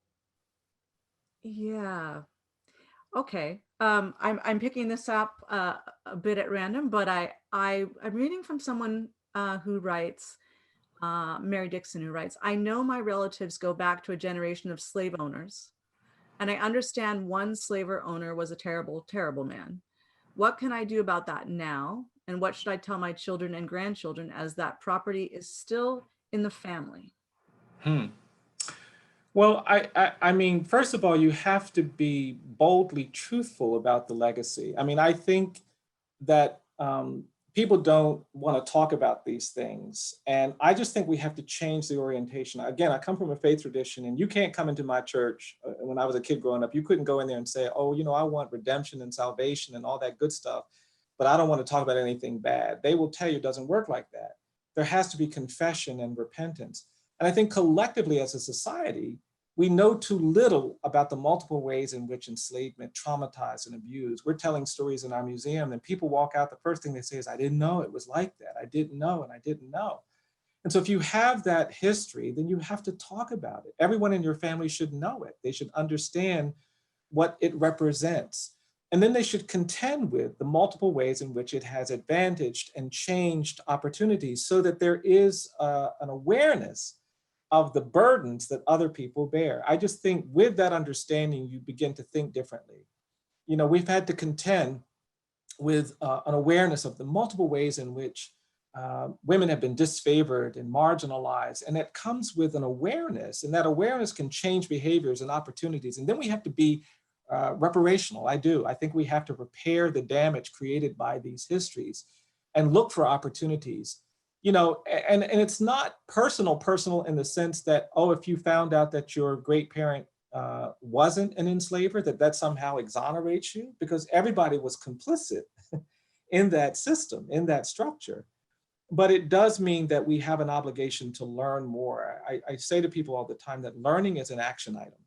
yeah, okay. I'm picking this up a bit at random, but I'm reading from someone who writes, Mary Dixon, who writes, "I know my relatives go back to a generation of slave owners, and I understand one slaver owner was a terrible, terrible man. What can I do about that now? And what should I tell my children and grandchildren, as that property is still in the family?" Well, I mean, first of all, you have to be boldly truthful about the legacy. I mean, I think that people don't want to talk about these things. And I just think we have to change the orientation. Again, I come from a faith tradition, and you can't come into my church. When I was a kid growing up, you couldn't go in there and say, oh, you know, I want redemption and salvation and all that good stuff, but I don't want to talk about anything bad. They will tell you it doesn't work like that. There has to be confession and repentance. And I think collectively as a society, we know too little about the multiple ways in which enslavement traumatized and abused. We're telling stories in our museum, and people walk out, the first thing they say is, I didn't know it was like that. I didn't know, and I didn't know. And so if you have that history, then you have to talk about it. Everyone in your family should know it. They should understand what it represents. And then they should contend with the multiple ways in which it has advantaged and changed opportunities, so that there is an awareness of the burdens that other people bear. I just think with that understanding, you begin to think differently. You know, we've had to contend with an awareness of the multiple ways in which women have been disfavored and marginalized, and it comes with an awareness, and that awareness can change behaviors and opportunities. And then we have to be reparational. I think we have to repair the damage created by these histories and look for opportunities. You know, and it's not personal in the sense that, oh, if you found out that your great parent wasn't an enslaver, that somehow exonerates you, because everybody was complicit in that system, in that structure. But it does mean that we have an obligation to learn more. I say to people all the time that learning is an action item.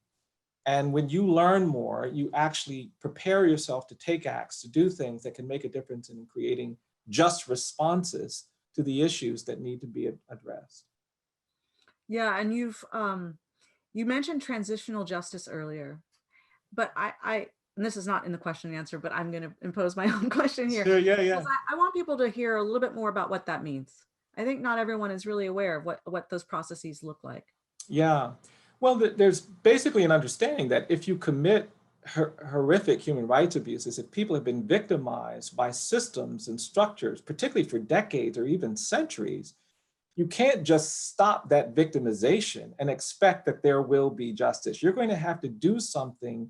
And when you learn more, you actually prepare yourself to take acts, to do things that can make a difference in creating just responses to the issues that need to be addressed. Yeah, and you mentioned transitional justice earlier, but and this is not in the question and answer, but I'm going to impose my own question here. Sure, yeah. I want people to hear a little bit more about what that means. I think not everyone is really aware of what those processes look like. Yeah, well, there's basically an understanding that if you commit horrific human rights abuses, if people have been victimized by systems and structures, particularly for decades or even centuries, you can't just stop that victimization and expect that there will be justice. You're going to have to do something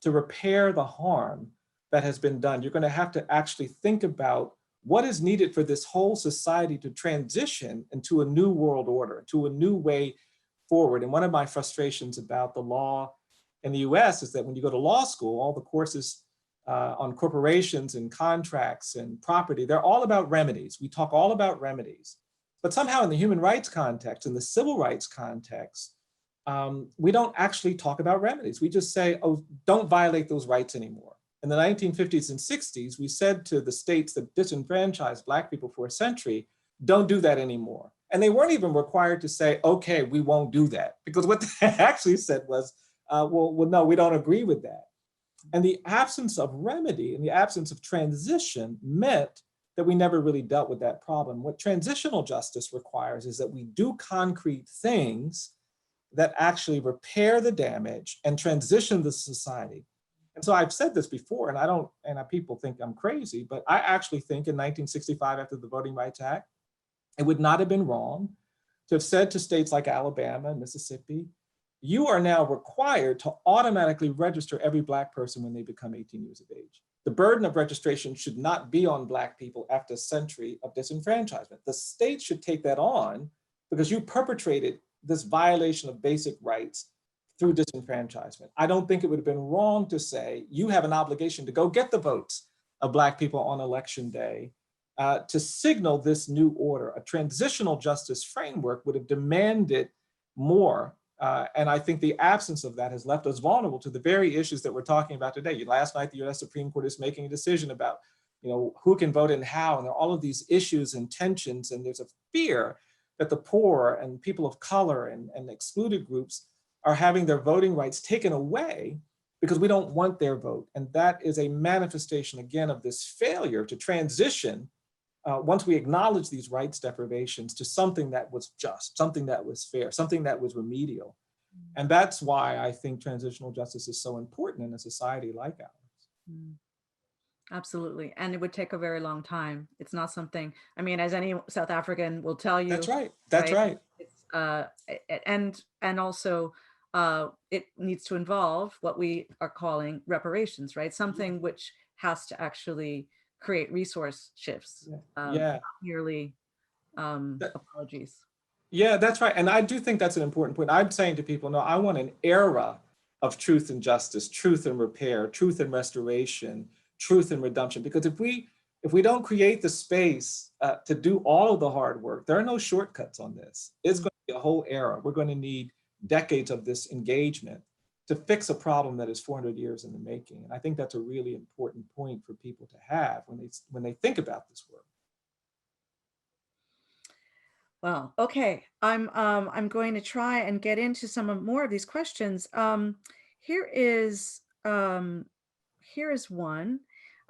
to repair the harm that has been done. You're going to have to actually think about what is needed for this whole society to transition into a new world order, to a new way forward. And one of my frustrations about the law in the US is that when you go to law school, all the courses on corporations and contracts and property, they're all about remedies. We talk all about remedies. But somehow in the human rights context, in the civil rights context, we don't actually talk about remedies. We just say, oh, don't violate those rights anymore. In the 1950s and 60s, we said to the states that disenfranchised Black people for a century, don't do that anymore. And they weren't even required to say, okay, we won't do that. Because what they actually said was, well, no, we don't agree with that. And the absence of remedy and the absence of transition meant that we never really dealt with that problem. What transitional justice requires is that we do concrete things that actually repair the damage and transition the society. And so I've said this before, and people think I'm crazy, but I actually think in 1965, after the Voting Rights Act, it would not have been wrong to have said to states like Alabama and Mississippi, you are now required to automatically register every Black person when they become 18 years of age. The burden of registration should not be on Black people after a century of disenfranchisement. The state should take that on because you perpetrated this violation of basic rights through disenfranchisement. I don't think it would have been wrong to say, you have an obligation to go get the votes of Black people on election day to signal this new order. A transitional justice framework would have demanded more. And I think the absence of that has left us vulnerable to the very issues that we're talking about today. Last night, the US Supreme Court is making a decision about who can vote and how, and there are all of these issues and tensions, and there's a fear that the poor and people of color and excluded groups are having their voting rights taken away because we don't want their vote. And that is a manifestation, again, of this failure to transition once we acknowledge these rights deprivations to something that was just, something that was fair, something that was remedial. And that's why I think transitional justice is so important in a society like ours. Absolutely. And it would take a very long time. It's not something, I mean, as any South African will tell you. That's right. That's right. It's, and also it needs to involve what we are calling reparations, right? Something which has to actually create resource shifts, not merely apologies. Yeah, that's right. And I do think that's an important point. I'm saying to people, no, I want an era of truth and justice, truth and repair, truth and restoration, truth and redemption. Because if we don't create the space to do all of the hard work, there are no shortcuts on this. It's going to be a whole era. We're going to need decades of this engagement to fix a problem that is 400 years in the making. And I think that's a really important point for people to have when they think about this work. Well, okay. I'm going to try and get into some more of these questions. Here is one.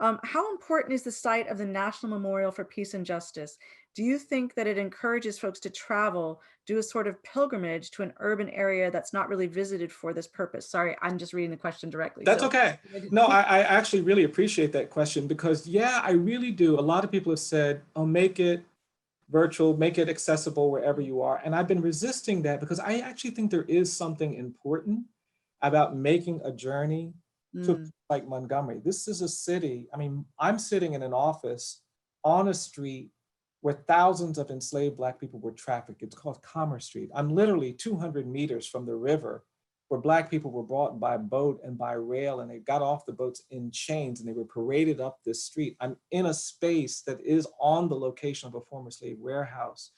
How important is the site of the National Memorial for Peace and Justice? Do you think that it encourages folks to travel, do a sort of pilgrimage to an urban area that's not really visited for this purpose? Sorry, I'm just reading the question directly. That's okay. No, I actually really appreciate that question because, yeah, I really do. A lot of people have said, oh, make it virtual, make it accessible wherever you are. And I've been resisting that because I actually think there is something important about making a journey to a place like Montgomery. This is a city, I mean, I'm sitting in an office on a street where thousands of enslaved Black people were trafficked. It's called Commerce Street. I'm literally 200 meters from the river where Black people were brought by boat and by rail, and they got off the boats in chains and they were paraded up this street. I'm in a space that is on the location of a former slave warehouse.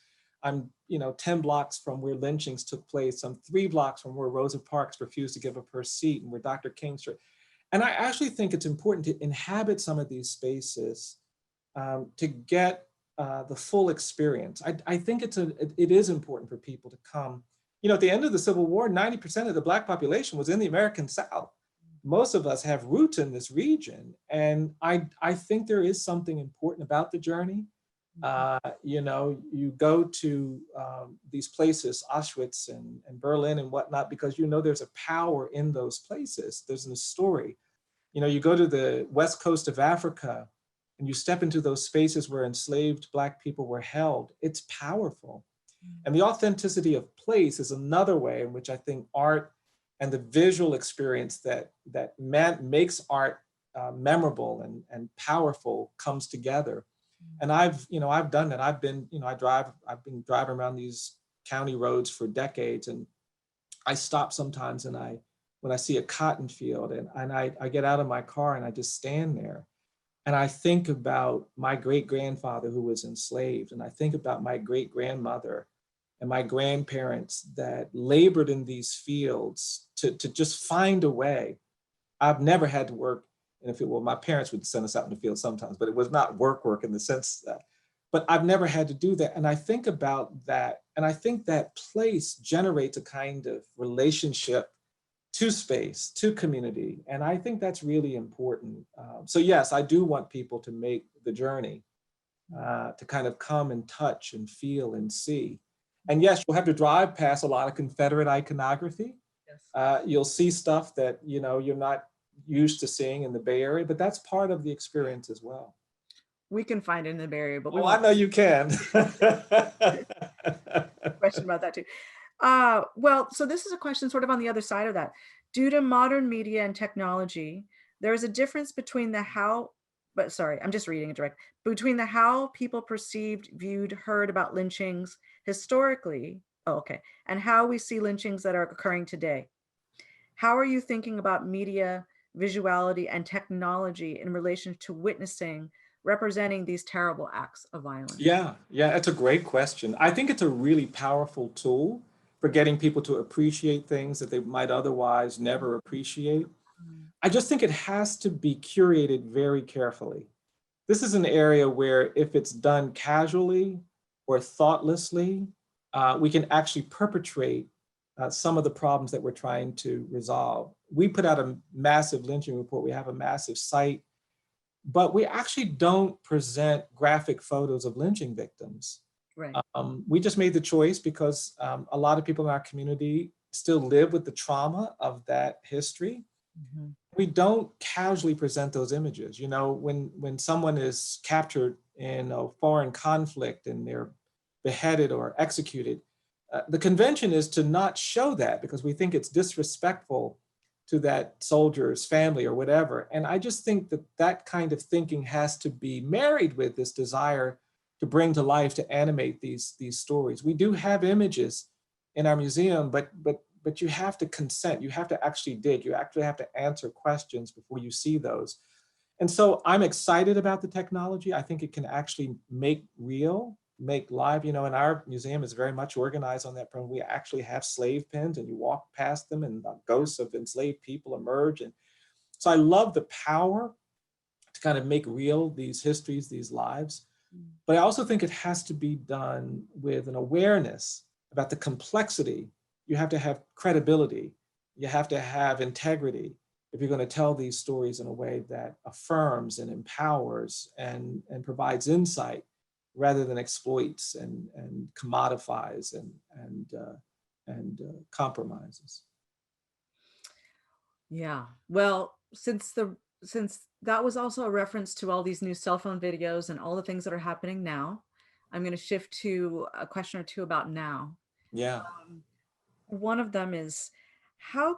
I'm 10 blocks from where lynchings took place. I'm 3 blocks from where Rosa Parks refused to give up her seat and where Dr. King Street. And I actually think it's important to inhabit some of these spaces to get the full experience. I think it is important for people to come. At the end of the Civil War, 90% of the Black population was in the American South. Most of us have roots in this region. And I think there is something important about the journey. You go to these places, Auschwitz and Berlin and whatnot, because there's a power in those places. There's a story. You go to the west coast of Africa and you step into those spaces where enslaved Black people were held. It's powerful. And the authenticity of place is another way in which I think art and the visual experience that makes art memorable and powerful comes together. And I've done that. I've been driving around these county roads for decades, and I stop sometimes and when I see a cotton field and I get out of my car and I just stand there and I think about my great grandfather who was enslaved, and I think about my great grandmother and my grandparents that labored in these fields to just find a way. I've never had to work in a field. Well, my parents would send us out in the field sometimes, but it was not work in the sense that, but I've never had to do that. And I think about that, and I think that place generates a kind of relationship to space, to community. And I think that's really important. So yes, I do want people to make the journey, to kind of come and touch and feel and see. And yes, you'll have to drive past a lot of Confederate iconography. Yes. You'll see stuff that you're not used to seeing in the Bay Area, but that's part of the experience as well. We can find it in the Bay Area, but we I know you can. question about that too. Well, so this is a question sort of on the other side of that. Due to modern media and technology, there is a difference between I'm just reading it direct, between the how people perceived, viewed, heard about lynchings historically, and how we see lynchings that are occurring today. How are you thinking about media, visuality, and technology in relation to witnessing, representing these terrible acts of violence? Yeah, that's a great question. I think it's a really powerful tool for getting people to appreciate things that they might otherwise never appreciate. I just think it has to be curated very carefully. This is an area where if it's done casually or thoughtlessly, we can actually perpetrate some of the problems that we're trying to resolve. We put out a massive lynching report. We have a massive site, but we actually don't present graphic photos of lynching victims. Right. We just made the choice because a lot of people in our community still live with the trauma of that history. Mm-hmm. We don't casually present those images. When someone is captured in a foreign conflict and they're beheaded or executed, the convention is to not show that because we think it's disrespectful to that soldier's family or whatever. And I just think that kind of thinking has to be married with this desire to bring to life, to animate these stories. We do have images in our museum, but you have to consent. You have to actually dig. You actually have to answer questions before you see those. And so I'm excited about the technology. I think it can actually make real, make live. And our museum is very much organized on that front. We actually have slave pens, and you walk past them and the ghosts of enslaved people emerge. And so I love the power to kind of make real these histories, these lives. But I also think it has to be done with an awareness about the complexity. You have to have credibility. You have to have integrity if you're going to tell these stories in a way that affirms and empowers and provides insight rather than exploits and commodifies and compromises. Yeah. Well, since that was also a reference to all these new cell phone videos and all the things that are happening now, I'm going to shift to a question or two about now. Yeah. One of them is, how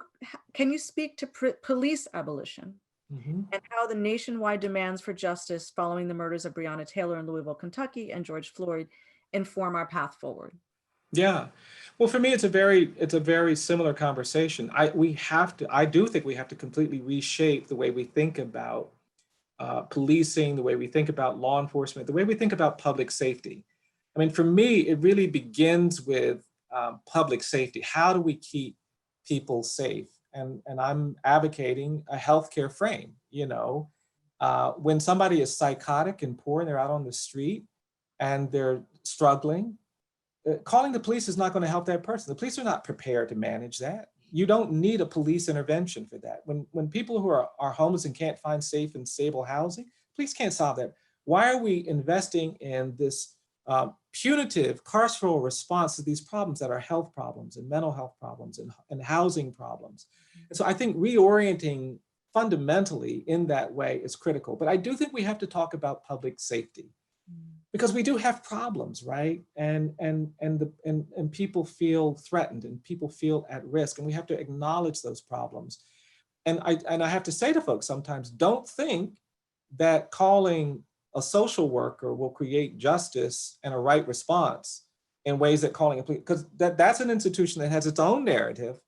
can you speak to police abolition and how the nationwide demands for justice following the murders of Breonna Taylor in Louisville, Kentucky, and George Floyd inform our path forward? Yeah. Well, for me, it's a very similar conversation. I do think we have to completely reshape the way we think about policing, the way we think about law enforcement, the way we think about public safety. I mean, for me, it really begins with public safety. How do we keep people safe? And I'm advocating a healthcare frame. When somebody is psychotic and poor and they're out on the street and they're struggling, calling the police is not going to help that person. The police are not prepared to manage that. You don't need a police intervention for that. When people who are homeless and can't find safe and stable housing, police can't solve that. Why are we investing in this punitive carceral response to these problems that are health problems and mental health problems and housing problems? And so I think reorienting fundamentally in that way is critical. But I do think we have to talk about public safety. because we do have problems, right? And people feel threatened and people feel at risk, and we have to acknowledge those problems. And I have to say to folks sometimes, don't think that calling a social worker will create justice and a right response in ways that calling a police, because that's an institution that has its own narrative.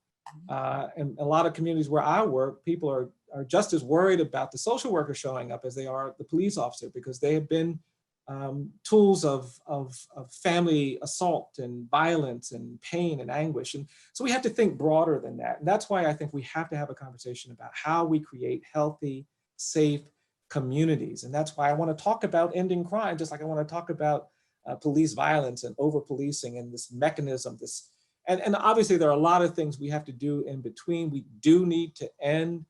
And a lot of communities where I work, people are just as worried about the social worker showing up as they are the police officer, because they have been tools of family assault and violence and pain and anguish. And so we have to think broader than that. And that's why I think we have to have a conversation about how we create healthy, safe communities. And that's why I want to talk about ending crime, just like I want to talk about police violence and over-policing and this mechanism, and obviously there are a lot of things we have to do in between. We do need to end,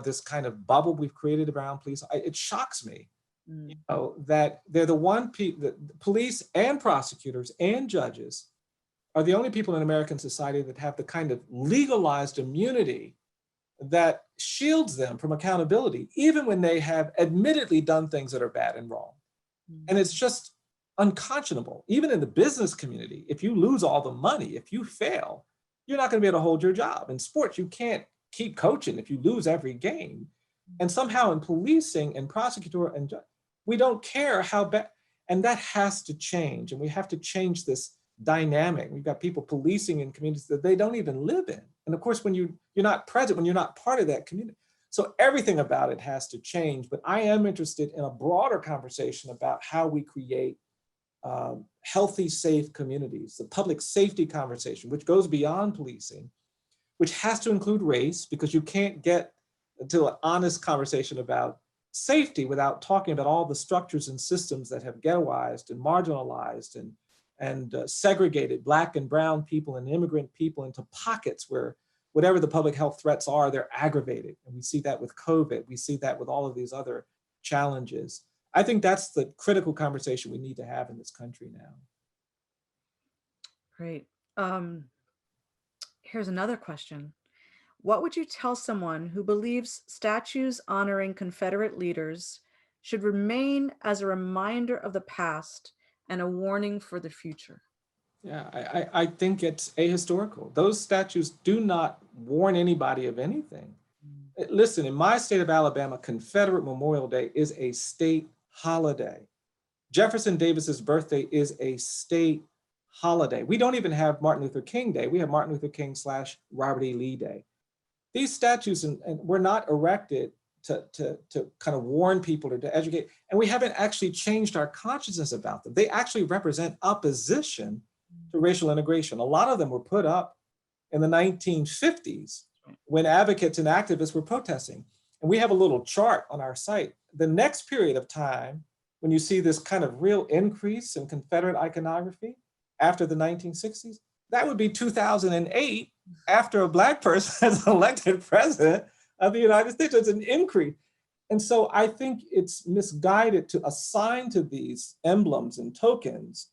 this kind of bubble we've created around police. It shocks me, that they're the police and prosecutors and judges are the only people in American society that have the kind of legalized immunity that shields them from accountability, even when they have admittedly done things that are bad and wrong. And it's just unconscionable. Even in the business community, if you lose all the money, if you fail, you're not going to be able to hold your job. In sports, you can't keep coaching if you lose every game. And somehow in policing and prosecutor and we don't care how bad, and that has to change. And we have to change this dynamic. We've got people policing in communities that they don't even live in. And of course, when you're not present, when you're not part of that community. So everything about it has to change. But I am interested in a broader conversation about how we create healthy, safe communities, the public safety conversation, which goes beyond policing, which has to include race, because you can't get to an honest conversation about safety without talking about all the structures and systems that have ghettoized and marginalized and segregated Black and brown people and immigrant people into pockets where whatever the public health threats are, they're aggravated. And we see that with COVID. We see that with all of these other challenges. I think that's the critical conversation we need to have in this country now. Great. Here's another question. What would you tell someone who believes statues honoring Confederate leaders should remain as a reminder of the past and a warning for the future? Yeah, I think it's ahistorical. Those statues do not warn anybody of anything. Listen, in my state of Alabama, Confederate Memorial Day is a state holiday. Jefferson Davis's birthday is a state holiday. We don't even have Martin Luther King Day. We have Martin Luther King / Robert E. Lee Day. These statues and were not erected to kind of warn people or to educate, and we haven't actually changed our consciousness about them. They actually represent opposition to racial integration. A lot of them were put up in the 1950s when advocates and activists were protesting. And we have a little chart on our site. The next period of time, when you see this kind of real increase in Confederate iconography after the 1960s, that would be 2008, after a Black person is elected president of the United States. It's an increase. And so I think it's misguided to assign to these emblems and tokens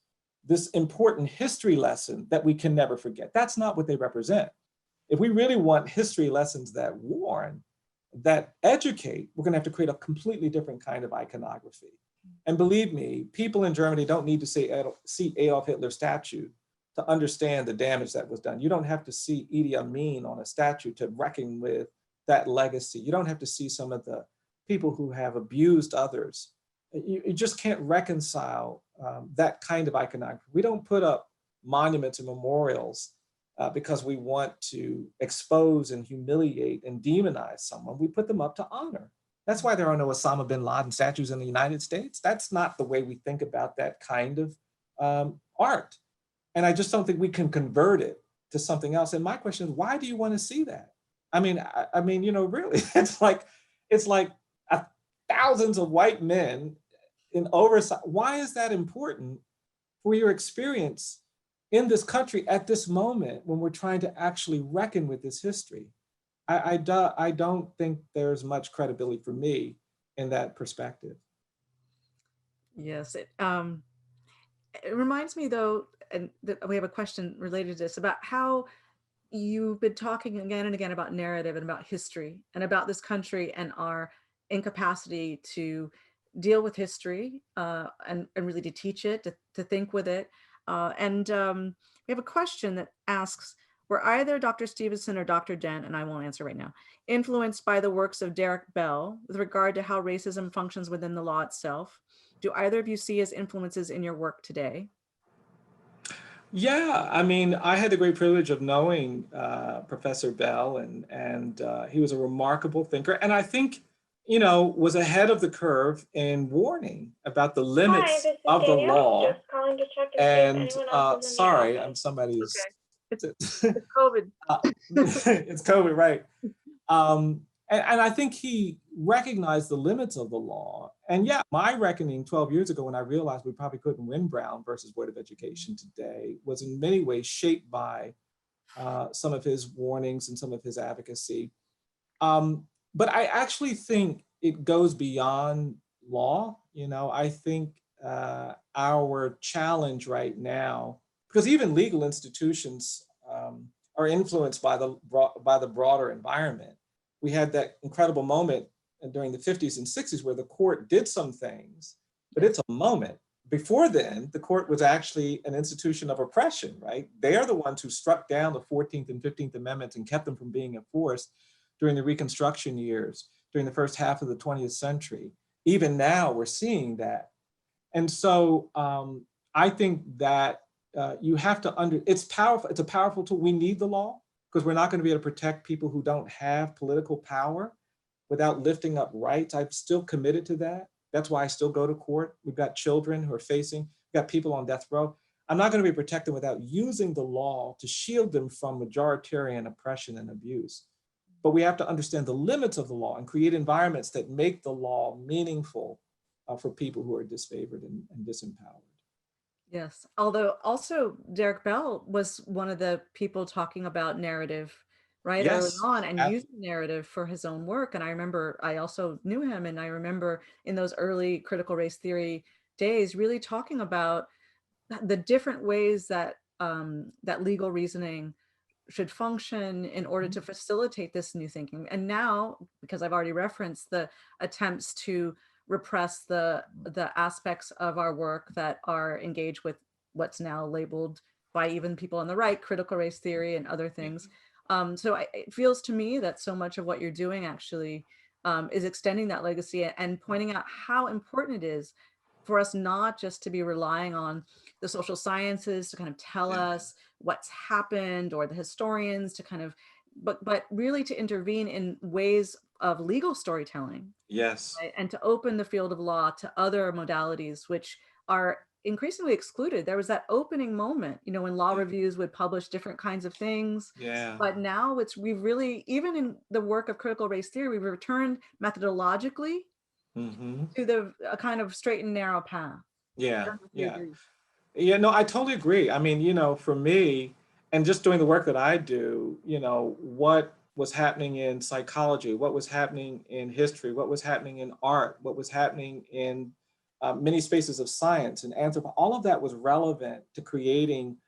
this important history lesson that we can never forget. That's not what they represent. If we really want history lessons that warn, that educate, we're gonna have to create a completely different kind of iconography. And believe me, people in Germany don't need to see Adolf Hitler's statue to understand the damage that was done. You don't have to see Idi Amin on a statue to reckon with that legacy. You don't have to see some of the people who have abused others. You just can't reconcile that kind of iconography. We don't put up monuments and memorials because we want to expose and humiliate and demonize someone. We put them up to honor. That's why there are no Osama bin Laden statues in the United States. That's not the way we think about that kind of art. And I just don't think we can convert it to something else. And my question is, why do you want to see that? I mean, really, it's like thousands of white men in oversight. Why is that important for your experience in this country at this moment when we're trying to actually reckon with this history? I don't think there's much credibility for me in that perspective. Yes, it reminds me though, and we have a question related to this about how you've been talking again and again about narrative and about history and about this country and our incapacity to deal with history and really to teach it, to think with it. We have a question that asks, were either Dr. Stevenson or Dr. Dent, and I won't answer right now, influenced by the works of Derek Bell with regard to how racism functions within the law itself? Do either of you see as influences in your work today? Yeah, I mean, I had the great privilege of knowing Professor Bell, and he was a remarkable thinker, and I think, was ahead of the curve in warning about the limits of the law. Just calling to check And if anyone else is in the sorry, office. somebody's. Okay. It's COVID. It's COVID, right? And I think he recognized the limits of the law. And yeah, my reckoning 12 years ago, when I realized we probably couldn't win Brown versus Board of Education today, was in many ways shaped by some of his warnings and some of his advocacy. But I actually think it goes beyond law. I think our challenge right now, because even legal institutions are influenced by the broader environment. We had that incredible moment during the 50s and 60s where the court did some things, but it's a moment. Before then, the court was actually an institution of oppression, right? They are the ones who struck down the 14th and 15th Amendments and kept them from being enforced during the Reconstruction years, during the first half of the 20th century. Even now, we're seeing that. And so I think that you have to it's powerful. It's a powerful tool. We need the law because we're not going to be able to protect people who don't have political power without lifting up rights. I'm still committed to that. That's why I still go to court. We've got children who are we've got people on death row. I'm not going to be protected without using the law to shield them from majoritarian oppression and abuse. But we have to understand the limits of the law and create environments that make the law meaningful for people who are disfavored and disempowered. Yes, although also Derek Bell was one of the people talking about narrative, right, early Yes. on, and using narrative for his own work. And I remember I also knew him, and I remember in those early critical race theory days really talking about the different ways that that legal reasoning should function in order to facilitate this new thinking. And now, because I've already referenced the attempts to repress the aspects of our work that are engaged with what's now labeled by even people on the right, critical race theory and other things. So it feels to me that so much of what you're doing actually is extending that legacy and pointing out how important it is for us not just to be relying on the social sciences to kind of tell us what's happened, or the historians to kind of, but really to intervene in ways of legal storytelling. Yes. Right? And to open the field of law to other modalities, which are increasingly excluded. There was that opening moment, when law reviews would publish different kinds of things. Yeah. But now we've really, even in the work of critical race theory, we've returned methodologically to a kind of straight and narrow path. Yeah. Yeah. Yeah, no, I totally agree. I mean, for me, and just doing the work that I do, what was happening in psychology, what was happening in history, what was happening in art, what was happening in many spaces of science and anthropology, all of that was relevant to creating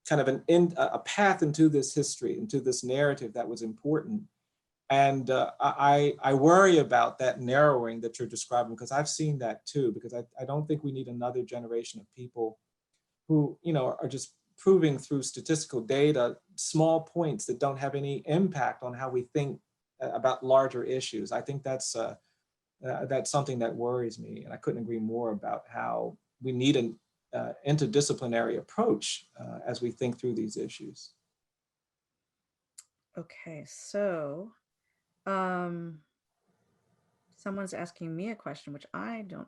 kind of a path into this history, into this narrative that was important. And I worry about that narrowing that you're describing, because I've seen that too, because I don't think we need another generation of people who, are just proving through statistical data, small points that don't have any impact on how we think about larger issues. I think that's something that worries me. And I couldn't agree more about how we need an interdisciplinary approach as we think through these issues. Okay, so someone's asking me a question, which I don't.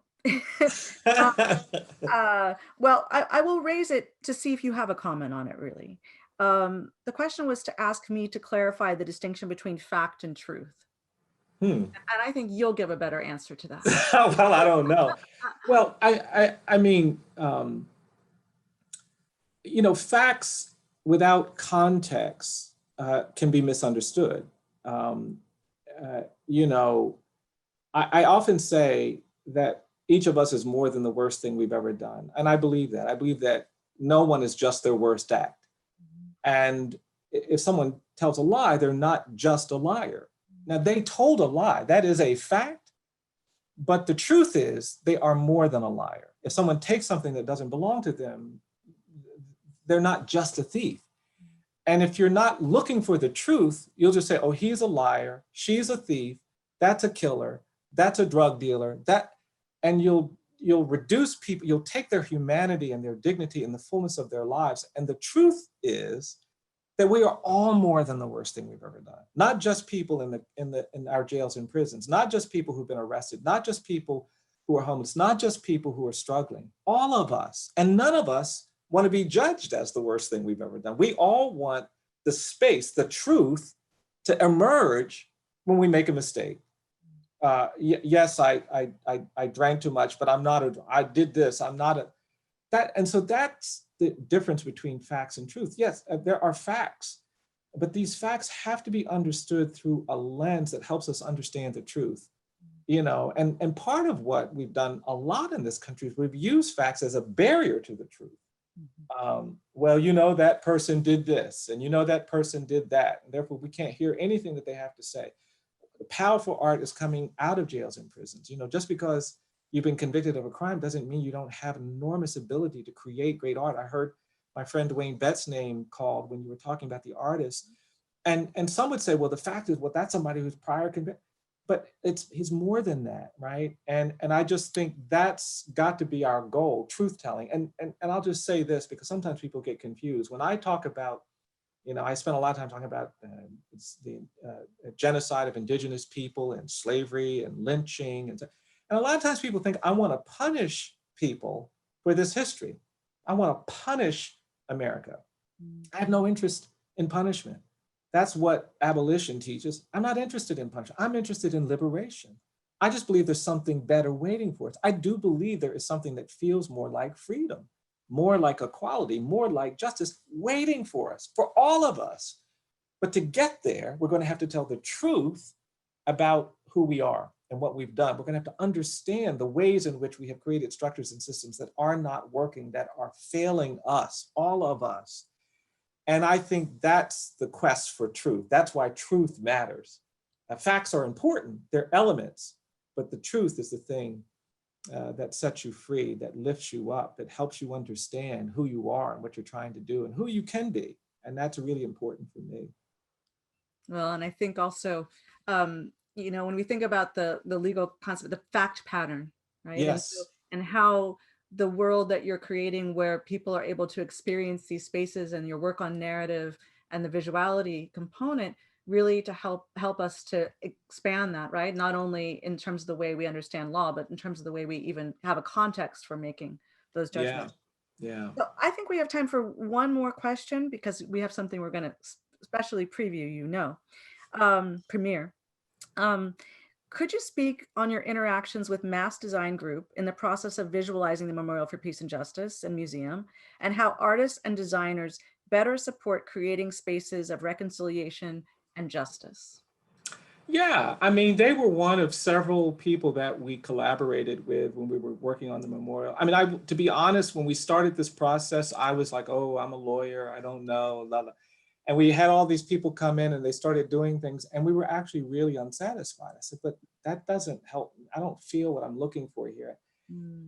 Well, I will raise it to see if you have a comment on it, really. The question was to ask me to clarify the distinction between fact and truth. And I think you'll give a better answer to that. Well, I don't know. Well, I mean, facts without context can be misunderstood. I often say that each of us is more than the worst thing we've ever done. And I believe that. I believe that no one is just their worst act. And if someone tells a lie, they're not just a liar. Now, they told a lie. That is a fact. But the truth is, they are more than a liar. If someone takes something that doesn't belong to them, they're not just a thief. And if you're not looking for the truth, you'll just say, oh, he's a liar, she's a thief, that's a killer, that's a drug dealer, and you'll reduce people, you'll take their humanity and their dignity and the fullness of their lives. And the truth is that we are all more than the worst thing we've ever done. Not just people in our jails and prisons, not just people who've been arrested, not just people who are homeless, not just people who are struggling, all of us. And none of us want to be judged as the worst thing we've ever done. We all want the space, the truth to emerge when we make a mistake. Yes, I drank too much, but I did this, I'm not a, that. And so that's the difference between facts and truth. Yes, there are facts, but these facts have to be understood through a lens that helps us understand the truth. And part of what we've done a lot in this country is we've used facts as a barrier to the truth. Well, that person did this, and that person did that, and therefore we can't hear anything that they have to say. The powerful art is coming out of jails and prisons. Just because you've been convicted of a crime doesn't mean you don't have enormous ability to create great art. I heard my friend Dwayne Bett's name called when you were talking about the artist. And some would say, well, the fact is, well, that's somebody who's prior convicted. But he's more than that, right? And I just think that's got to be our goal, truth telling. And I'll just say this, because sometimes people get confused. When I talk about, I spent a lot of time talking about the genocide of indigenous people and slavery and lynching. And a lot of times people think I want to punish people for this history. I want to punish America. I have no interest in punishment. That's what abolition teaches. I'm not interested in punishment. I'm interested in liberation. I just believe there's something better waiting for us. I do believe there is something that feels more like freedom, more like equality, more like justice waiting for us, for all of us. But to get there, we're going to have to tell the truth about who we are and what we've done. We're going to have to understand the ways in which we have created structures and systems that are not working, that are failing us, all of us. And I think that's the quest for truth. That's why truth matters. Facts are important, they're elements, but the truth is the thing that sets you free, that lifts you up, that helps you understand who you are and what you're trying to do and who you can be. And that's really important for me. Well, and I think also, when we think about the legal concept, the fact pattern, right? Yes. And how the world that you're creating, where people are able to experience these spaces, and your work on narrative and the visuality component, really to help us to expand that, right? Not only in terms of the way we understand law, but in terms of the way we even have a context for making those judgments. Yeah. So I think we have time for one more question, because we have something we're going to especially preview, premiere. Could you speak on your interactions with Mass Design Group in the process of visualizing the Memorial for Peace and Justice and Museum, and how artists and designers better support creating spaces of reconciliation and justice? Yeah, I mean, they were one of several people that we collaborated with when we were working on the memorial. I mean, to be honest, when we started this process, I was like, oh, I'm a lawyer, I don't know, blah, blah. And we had all these people come in and they started doing things, and we were actually really unsatisfied. I said, but that doesn't help. I don't feel what I'm looking for here.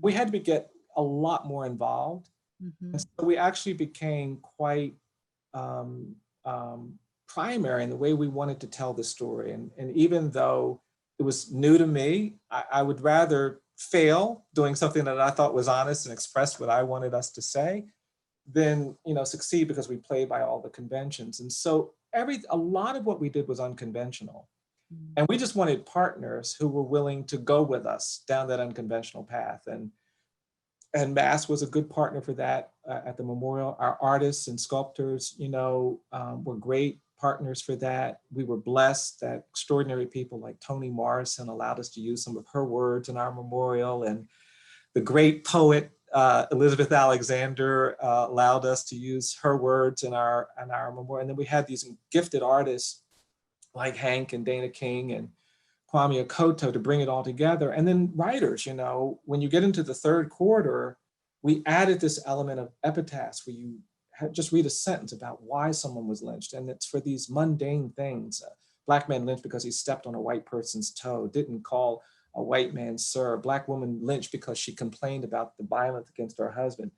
We had to get a lot more involved. And so we actually became quite primary in the way we wanted to tell the story. And even though it was new to me, I would rather fail doing something that I thought was honest and expressed what I wanted us to say than succeed because we played by all the conventions. And so a lot of what we did was unconventional. And we just wanted partners who were willing to go with us down that unconventional path. And Mass was a good partner for that at the memorial. Our artists and sculptors, were great partners for that. We were blessed that extraordinary people like Toni Morrison allowed us to use some of her words in our memorial. And the great poet, Elizabeth Alexander, allowed us to use her words in our memorial. And then we had these gifted artists like Hank and Dana King and Kwame Akoto to bring it all together. And then writers, when you get into the third quarter, we added this element of epitaphs where you just read a sentence about why someone was lynched. And it's for these mundane things. Black man lynched because he stepped on a white person's toe, didn't call a white man, sir, a Black woman lynched because she complained about the violence against her husband.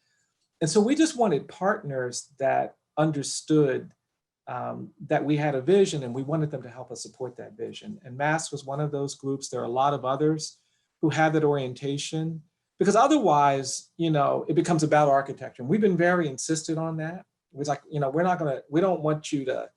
And so we just wanted partners that understood that we had a vision, and we wanted them to help us support that vision. And MASS was one of those groups. There are a lot of others who have that orientation, because otherwise, it becomes about architecture. And we've been very insistent on that. It was like, we don't want you to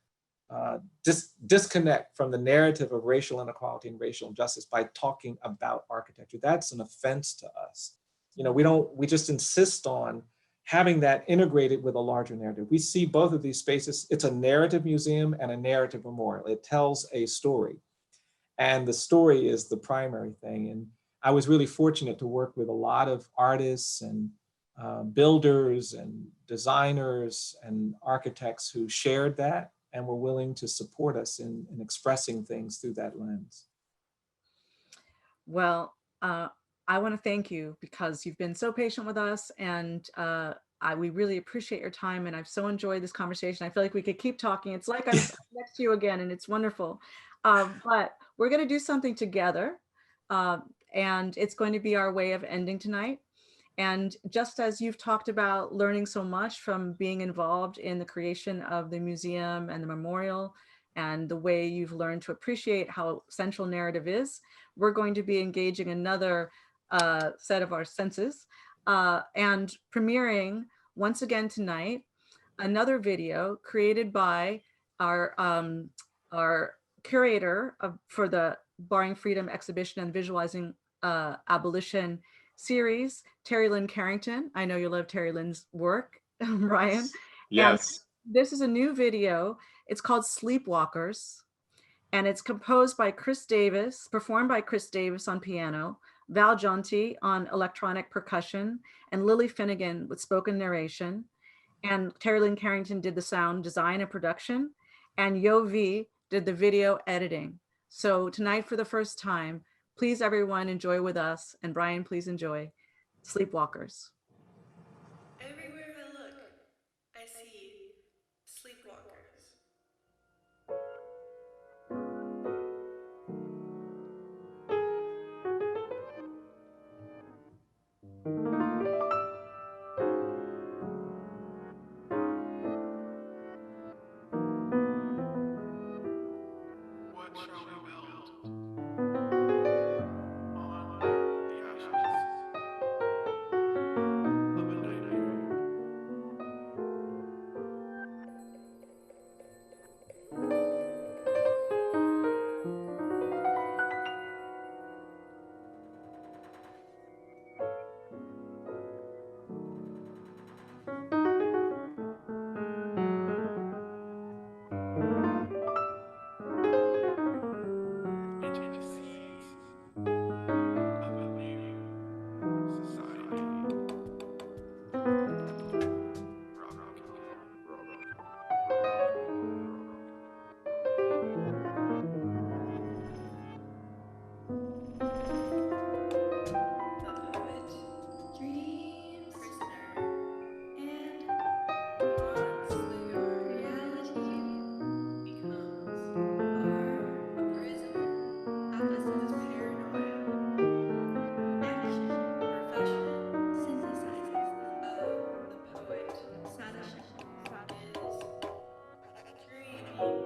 disconnect from the narrative of racial inequality and racial injustice by talking about architecture. That's an offense to us. We just insist on having that integrated with a larger narrative. We see both of these spaces. It's a narrative museum and a narrative memorial. It tells a story, and the story is the primary thing. And I was really fortunate to work with a lot of artists and builders and designers and architects who shared that and were willing to support us in expressing things through that lens. Well, I want to thank you because you've been so patient with us, and we really appreciate your time, and I've so enjoyed this conversation. I feel like we could keep talking. It's like I'm next to you again, and it's wonderful. But we're going to do something together, and it's going to be our way of ending tonight. And just as you've talked about learning so much from being involved in the creation of the museum and the memorial, and the way you've learned to appreciate how central narrative is, we're going to be engaging another set of our senses and premiering once again tonight another video created by our curator for the Barring Freedom exhibition and Visualizing Abolition series, Terry Lynn Carrington. I know you love Terry Lynn's work, Bryan. Yes. And this is a new video. It's called Sleepwalkers, and it's composed by Chris Davis, performed by Chris Davis on piano, Val Jonti on electronic percussion, and Lily Finnegan with spoken narration. And Terry Lynn Carrington did the sound design and production, and Yo V did the video editing. So tonight, for the first time, please everyone enjoy with us, and Bryan, please enjoy Sleepwalkers. Everywhere I look, I see sleepwalkers. What shall we build on the ashes of a nightmare? Into the seeds of a new society. The poet, dream prisoner, and onslaught reality becomes a prisoner. Activism is paranoia. Action, profession, synthesizes. Oh, the poet, sadism, is dreaming.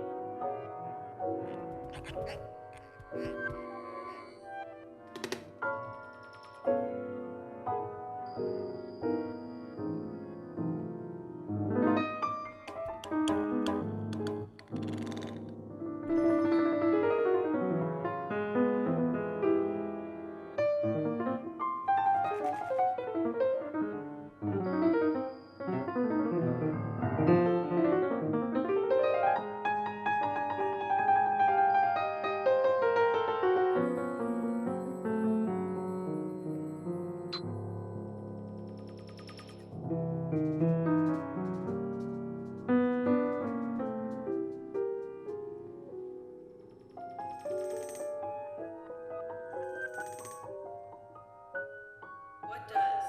What does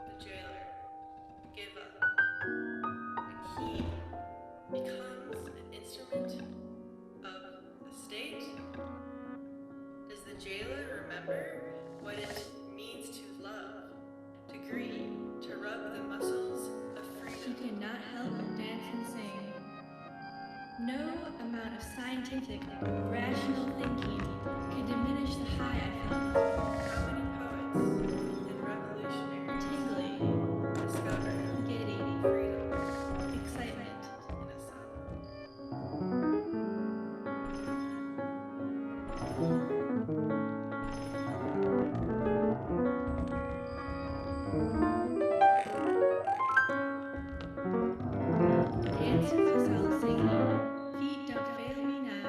the jailer give up? A key becomes an instrument of the state? Does the jailer remember not help but dance and sing. No amount of scientific, rational thinking could diminish the high I felt. How many poets and revolutionaries tingling, discovered giddy freedom, excitement in a song. Dancing myself singing, feet don't fail me now.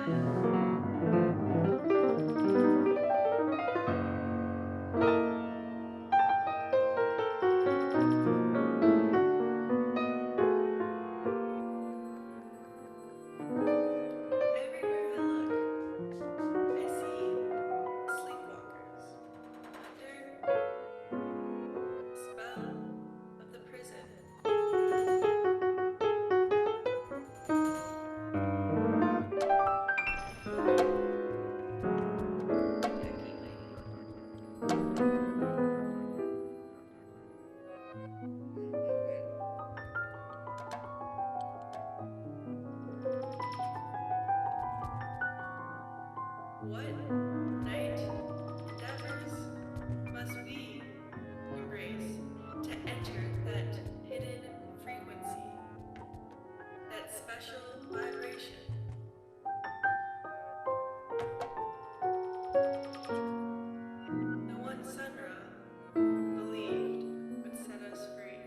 Everywhere I look, I see sleepwalkers under the spell of the prison. Jackie Wang. What night endeavors must we embrace to enter that hidden frequency, that special vibration? The one Sun Ra believed would set us free.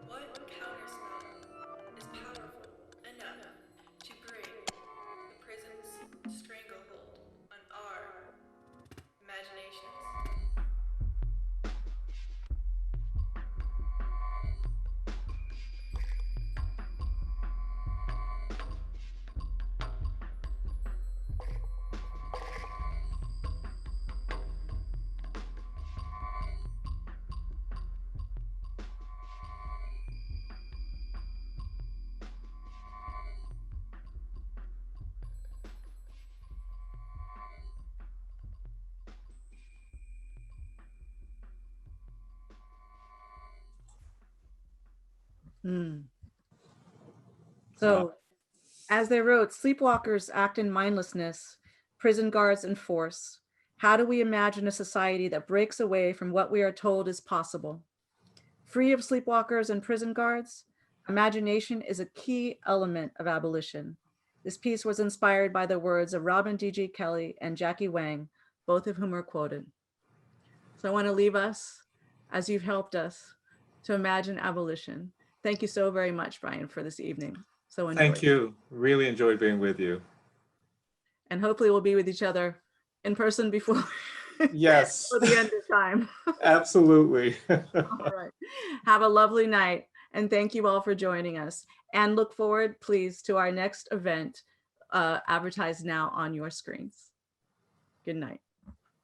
What counterspell is powerful enough to break the prison's stranglehold on our imaginations? So, as they wrote, sleepwalkers act in mindlessness, prison guards enforce. How do we imagine a society that breaks away from what we are told is possible? Free of sleepwalkers and prison guards, imagination is a key element of abolition. This piece was inspired by the words of Robin D.G. Kelley and Jackie Wang, both of whom are quoted. So I want to leave us, as you've helped us, to imagine abolition. Thank you so very much, Bryan, for this evening. So enjoyed. Thank you. Really enjoyed being with you. And hopefully we'll be with each other in person before, Yes, before the end of time. absolutely. All right. Have a lovely night. And thank you all for joining us. And look forward, please, to our next event, advertised now on your screens. Good night.